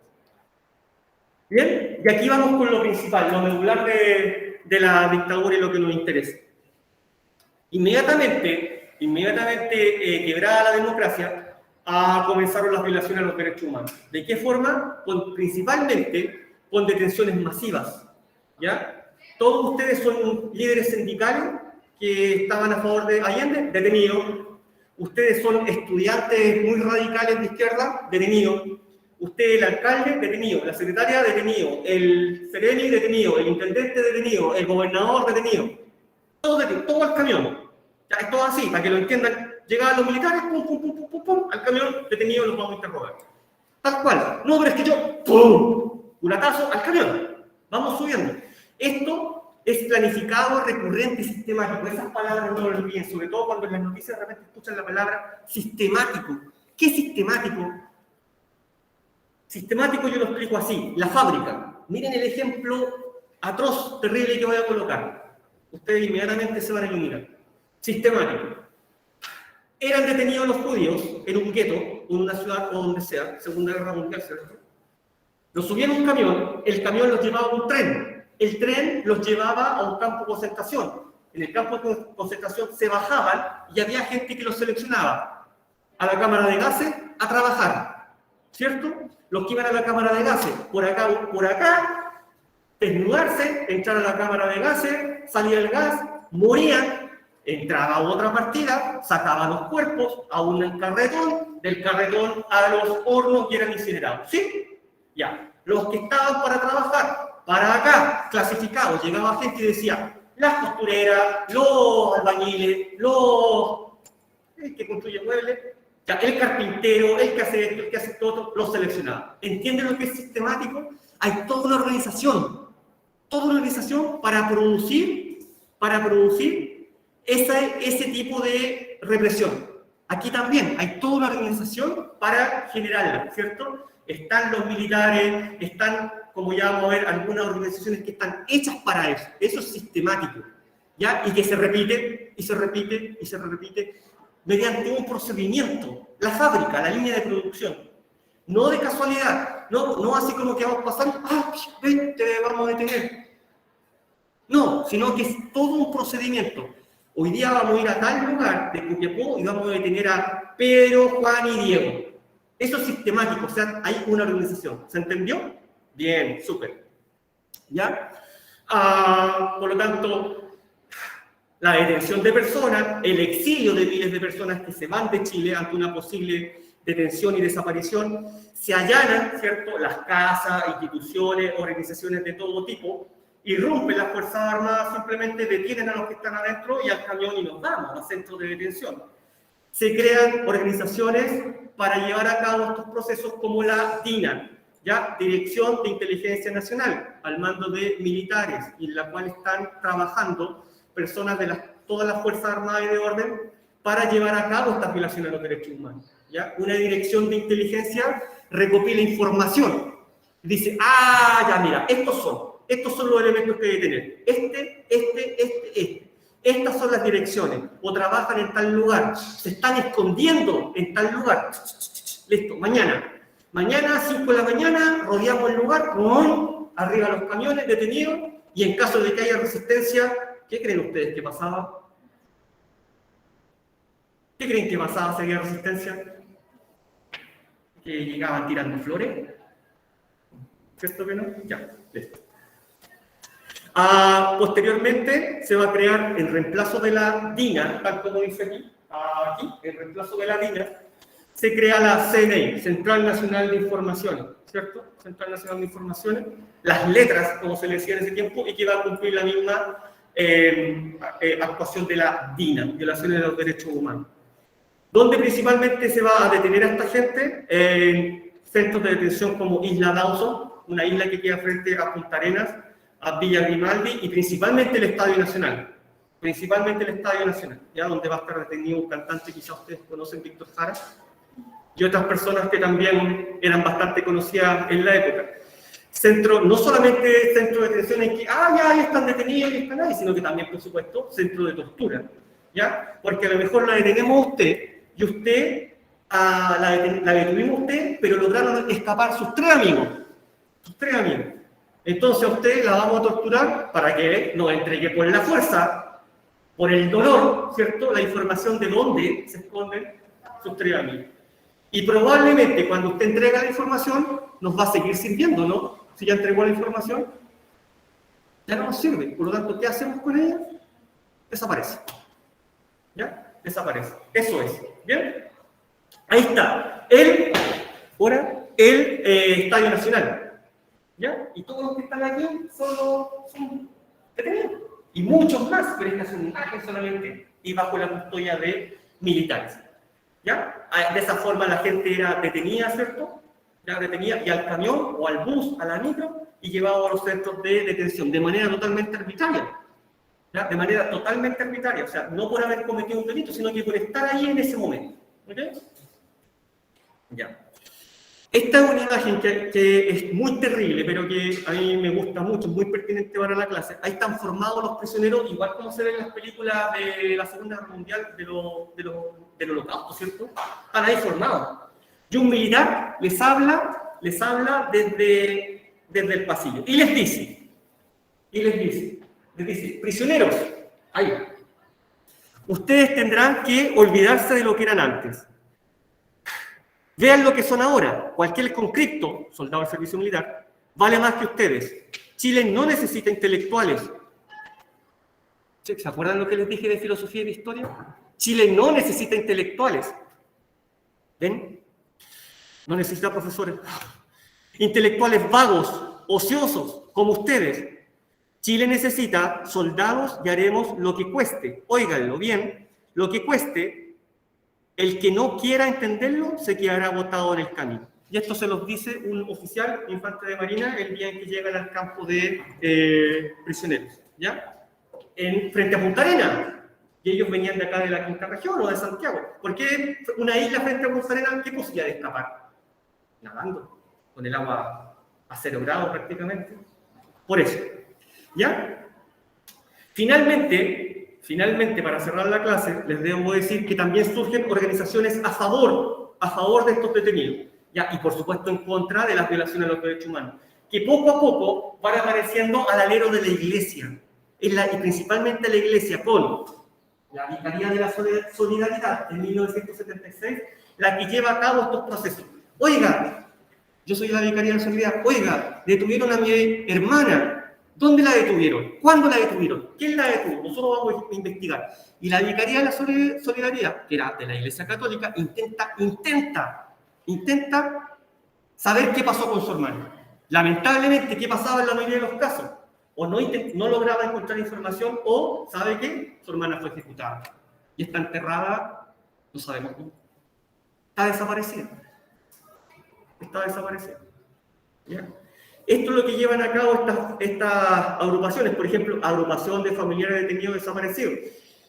Bien, y aquí vamos con lo principal, lo medular de la dictadura y lo que nos interesa. Inmediatamente quebrada la democracia, comenzaron las violaciones a los derechos humanos. ¿De qué forma? Principalmente con detenciones masivas. ¿Ya? Todos ustedes son líderes sindicales que estaban a favor de Allende, detenidos. Ustedes son estudiantes muy radicales de izquierda, detenidos. Usted, el alcalde, detenido. La secretaria, detenido. El sereni, detenido. El intendente, detenido. El gobernador, detenido. Todo detenido, todo al camión. Ya, es todo así, para que lo entiendan. Llegaban los militares, pum, pum, pum, pum, pum, pum, al camión, detenido, los vamos a interrogar. Tal cual. No, pero es que yo, pum, culatazo al camión. Vamos subiendo. Esto es planificado, recurrente y sistemático. Esas palabras no lo olviden, sobre todo cuando en las noticias de repente escuchan la palabra sistemático. ¿Qué es sistemático? Sistemático yo lo explico así. La fábrica. Miren el ejemplo atroz, terrible que voy a colocar. Ustedes inmediatamente se van a iluminar. Sistemático. Eran detenidos los judíos en un gueto, en una ciudad o donde sea, Segunda Guerra Mundial, ¿cierto? Los subían a un camión, el camión los llevaba a un tren. El tren los llevaba a un campo de concentración. En el campo de concentración se bajaban y había gente que los seleccionaba a la cámara de gases a trabajar, ¿cierto? Los que iban a la cámara de gases, por acá, desnudarse, entrar a la cámara de gases, salía el gas, morían, entraba a otra partida, sacaban los cuerpos a un carretón, del carretón a los hornos y eran incinerados, ¿sí? Ya, los que estaban para trabajar, para acá, clasificados, llegaba gente y decía, las costureras, los albañiles, el que construye muebles, ya, el carpintero, el que hace esto, el que hace todo, los seleccionaba. ¿Entienden lo que es sistemático? Hay toda una organización para producir ese tipo de represión. Aquí también hay toda una organización para generarla, ¿cierto? Están los militares, están, como ya vamos a ver, algunas organizaciones que están hechas para eso. Eso es sistemático, ¿ya? Y que se repite, y se repite, y se repite, mediante un procedimiento. La fábrica, la línea de producción. No de casualidad, no así como que vamos pasando, ven, te vamos a detener. No, sino que es todo un procedimiento. Hoy día vamos a ir a tal lugar de Copiapó y vamos a detener a Pedro, Juan y Diego. Eso es sistemático, o sea, hay una organización. ¿Se entendió? Bien, súper. ¿Ya? Por lo tanto, la detención de personas, el exilio de miles de personas que se van de Chile ante una posible detención y desaparición, se allanan, ¿cierto?, las casas, instituciones, organizaciones de todo tipo, irrumpen las Fuerzas Armadas, simplemente detienen a los que están adentro y al camión y nos vamos a centros de detención. Se crean organizaciones para llevar a cabo estos procesos como la DINA, ¿ya? Dirección de Inteligencia Nacional, al mando de militares, y en la cual están trabajando personas de todas las Fuerzas Armadas y de orden para llevar a cabo estas violaciones a los derechos humanos, ¿ya? Una dirección de inteligencia recopila información, dice, ya mira, estos son los elementos que hay que tener, estas son las direcciones, o trabajan en tal lugar, se están escondiendo en tal lugar, listo, mañana a 5 de la mañana, rodeamos el lugar, arriba los camiones detenidos, y en caso de que haya resistencia, ¿qué creen ustedes que pasaba? ¿Qué creen que pasaba si había resistencia? ¿Que llegaban tirando flores? ¿Cierto que no? Ya, listo. Posteriormente se va a crear el reemplazo de la DINA, tal como dice aquí, el reemplazo de la DINA, se crea la CNI, Central Nacional de Informaciones, ¿cierto? Central Nacional de Informaciones, las letras, como se le decía en ese tiempo, y que va a cumplir la misma actuación de la DINA, violaciones de los derechos humanos. Donde principalmente se va a detener a esta gente en centros de detención como Isla Dawson, una isla que queda frente a Punta Arenas, a Villa Grimaldi y principalmente el Estadio Nacional. ¿Ya? Donde va a estar detenido un cantante, quizás ustedes conocen, Víctor Jara, y otras personas que también eran bastante conocidas en la época. No solamente centro de detención en que, ya están detenidos y están ahí, sino que también, por supuesto, centro de tortura. ¿ya? Porque a lo mejor la detenemos a usted y usted la detuvimos a usted, pero lograron escapar sus tres amigos. Sus tres amigos. Entonces a usted la vamos a torturar para que nos entregue por la fuerza, por el dolor, ¿cierto? La información de dónde se esconden sus tres amigos. Y probablemente cuando usted entrega la información, nos va a seguir sirviendo, ¿no? Si ya entregó la información, ya no nos sirve. Por lo tanto, ¿qué hacemos con ella? Desaparece. ¿Ya? Desaparece. Eso es. ¿Bien? Ahí está. El Estadio Nacional. ¿Ya? Y todos los que están aquí son detenidos. Y muchos más, pero esta es una imagen solamente y bajo la custodia de militares. ¿Ya? De esa forma la gente era detenida, ¿cierto? Ya detenida y al camión o al bus, a la micro, y llevado a los centros de detención de manera totalmente arbitraria. ¿Ya? De manera totalmente arbitraria. O sea, no por haber cometido un delito, sino que por estar ahí en ese momento. ¿Ok? Ya. Esta es una imagen que es muy terrible, pero que a mí me gusta mucho, muy pertinente para la clase. Ahí están formados los prisioneros, igual como se ve en las películas de la Segunda Guerra Mundial, del Holocausto, ¿cierto? Están ahí formados. Y un militar les habla desde el pasillo. Y les dice, prisioneros, ahí, ustedes tendrán que olvidarse de lo que eran antes. Vean lo que son ahora. Cualquier conscripto, soldado del servicio militar, vale más que ustedes. Chile no necesita intelectuales. ¿Se acuerdan lo que les dije de filosofía y de historia? Chile no necesita intelectuales. ¿Ven? No necesita profesores. Intelectuales vagos, ociosos, como ustedes. Chile necesita soldados y haremos lo que cueste. Óiganlo bien, lo que cueste. El que no quiera entenderlo se quedará botado en el camino. Y esto se los dice un oficial infante de marina el día en que llegan al campo de prisioneros, ¿ya? Frente a Punta Arenas. Y ellos venían de acá de la quinta región o de Santiago. ¿Por qué una isla frente a Punta Arenas? ¿Qué posibilidad de escapar? Nadando, con el agua a 0 grados prácticamente. Por eso, ¿ya? Finalmente, para cerrar la clase, les debo decir que también surgen organizaciones a favor de estos detenidos, ¿ya? Y por supuesto en contra de las violaciones a los derechos humanos, que poco a poco van apareciendo al alero de la Iglesia, y principalmente la Iglesia con la Vicaría de la Solidaridad en 1976, la que lleva a cabo estos procesos. Oiga, yo soy de la Vicaría de la Solidaridad, oiga, detuvieron a mi hermana. ¿Dónde la detuvieron? ¿Cuándo la detuvieron? ¿Quién la detuvo? Nosotros vamos a investigar. Y la Vicaría de la Solidaridad, que era de la Iglesia Católica, intenta saber qué pasó con su hermano. Lamentablemente, ¿qué pasaba en la mayoría de los casos? O no lograba encontrar información, o, ¿sabe qué? Su hermana fue ejecutada. Y está enterrada, no sabemos cómo. Está desaparecida. ¿Ya? Esto es lo que llevan a cabo estas agrupaciones, por ejemplo, agrupación de familiares detenidos desaparecidos,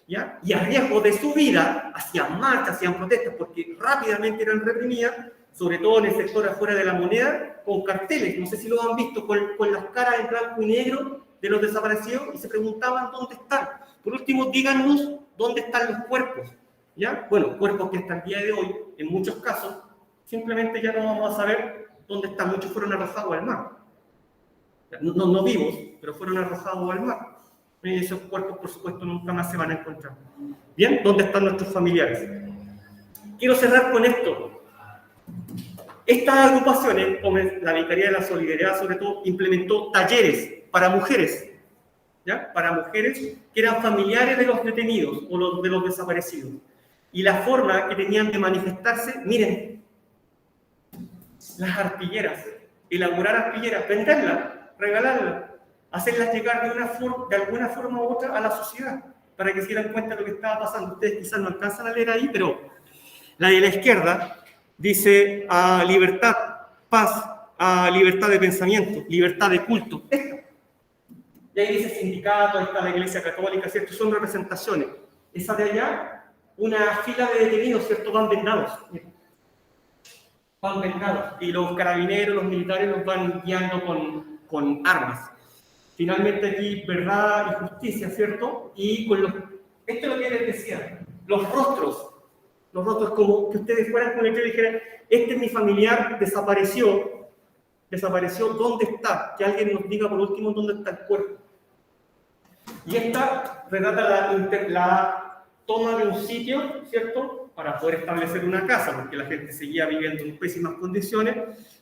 ¿ya? Y a riesgo de su vida, hacían marchas, hacían protestas, porque rápidamente eran reprimidas, sobre todo en el sector afuera de la Moneda, con carteles, no sé si lo han visto, con las caras en blanco y negro de los desaparecidos, y se preguntaban dónde están. Por último, díganos dónde están los cuerpos, ¿ya? Bueno, cuerpos que hasta el día de hoy, en muchos casos, simplemente ya no vamos a saber dónde están, muchos fueron arrojados al mar. No vivos, pero fueron arrojados al mar. Y esos cuerpos, por supuesto, nunca más se van a encontrar. Bien, ¿dónde están nuestros familiares? Quiero cerrar con esto. Estas agrupaciones, como la Vicaría de la Solidaridad, sobre todo, implementó talleres para mujeres, ¿ya? Para mujeres que eran familiares de los detenidos o de los desaparecidos. Y la forma que tenían de manifestarse, miren, las arpilleras, elaborar arpilleras, venderlas, regalarlas, hacerlas llegar de alguna forma u otra a la sociedad, para que se dieran cuenta de lo que estaba pasando. Ustedes quizás no alcanzan a leer ahí, pero la de la izquierda dice a libertad, paz, a libertad de pensamiento, libertad de culto. Esta. Y ahí dice sindicato, ahí está la Iglesia Católica, ¿cierto? Son representaciones. Esa de allá, una fila de detenidos, ¿cierto? Van vendados. Van vendados. Y los carabineros, los militares los van guiando con armas. Finalmente aquí, verdad y justicia, ¿cierto? Y con Esto es lo que les decía. Los rostros como que ustedes fueran con el letrero y dijeran, este es mi familiar, desapareció, ¿dónde está? Que alguien nos diga por último dónde está el cuerpo. Y esta relata la toma de un sitio, ¿cierto? Para poder establecer una casa, porque la gente seguía viviendo en pésimas condiciones,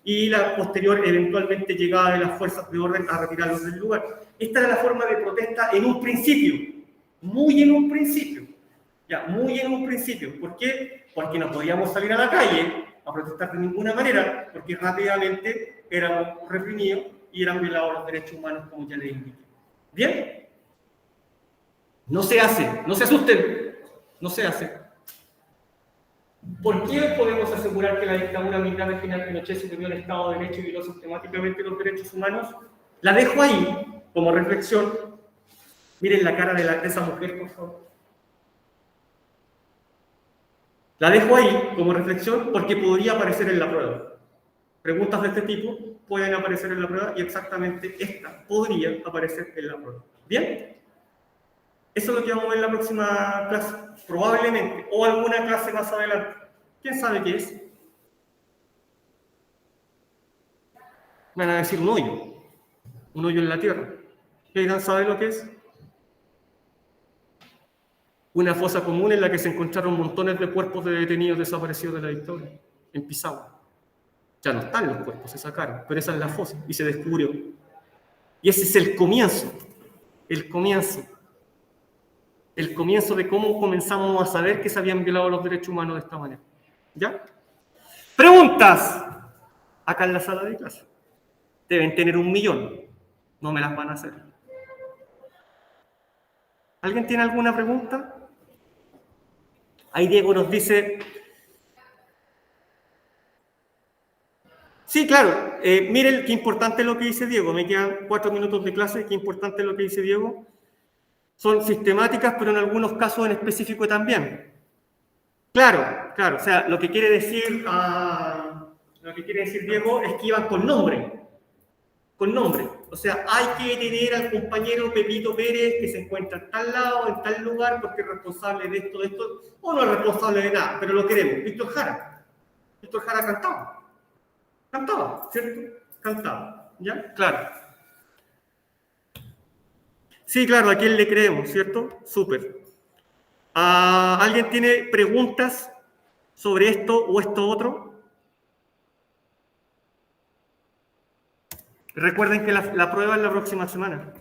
y la posterior eventualmente llegada de las fuerzas de orden a retirarlos del lugar. Esta era la forma de protesta en un principio, muy en un principio. Ya, muy en un principio. ¿Por qué? Porque no podíamos salir a la calle a protestar de ninguna manera, porque rápidamente éramos reprimidos y eran violados los derechos humanos, como ya les indiqué. ¿Bien? No se hace, no se asusten, no se hace. ¿Por qué podemos asegurar que la dictadura militar de General Pinochet suprimió el Estado de Derecho y violó sistemáticamente los derechos humanos? La dejo ahí como reflexión. Miren la cara de esa mujer, por favor. La dejo ahí como reflexión porque podría aparecer en la prueba. Preguntas de este tipo pueden aparecer en la prueba y exactamente esta podría aparecer en la prueba. ¿Bien? Eso es lo que vamos a ver en la próxima clase, probablemente, o alguna clase más adelante. ¿Quién sabe qué es? Me van a decir un hoyo en la tierra. ¿Alguien sabe lo que es? Una fosa común en la que se encontraron montones de cuerpos de detenidos desaparecidos de la dictadura, en Pisagua. Ya no están los cuerpos, se sacaron, pero esa es la fosa y se descubrió. Y ese es el comienzo de cómo comenzamos a saber que se habían violado los derechos humanos de esta manera. ¿Ya? Preguntas. Acá en la sala de clase. Deben tener 1 millón. No me las van a hacer. ¿Alguien tiene alguna pregunta? Ahí Diego nos dice... Sí, claro. Miren qué importante es lo que dice Diego. Me quedan 4 minutos de clase. Qué importante es lo que dice Diego. Son sistemáticas, pero en algunos casos en específico también. Claro. O sea, lo que quiere decir Diego es que iban con nombre. O sea, hay que detener al compañero Pepito Pérez que se encuentra en tal lado, en tal lugar, porque es responsable de esto, o no es responsable de nada, pero lo queremos. Víctor Jara cantaba, ¿cierto? Cantaba, ¿ya? Claro. Sí, claro, ¿a quién le creemos, cierto? Súper. ¿Alguien tiene preguntas sobre esto o esto otro? Recuerden que la prueba es la próxima semana.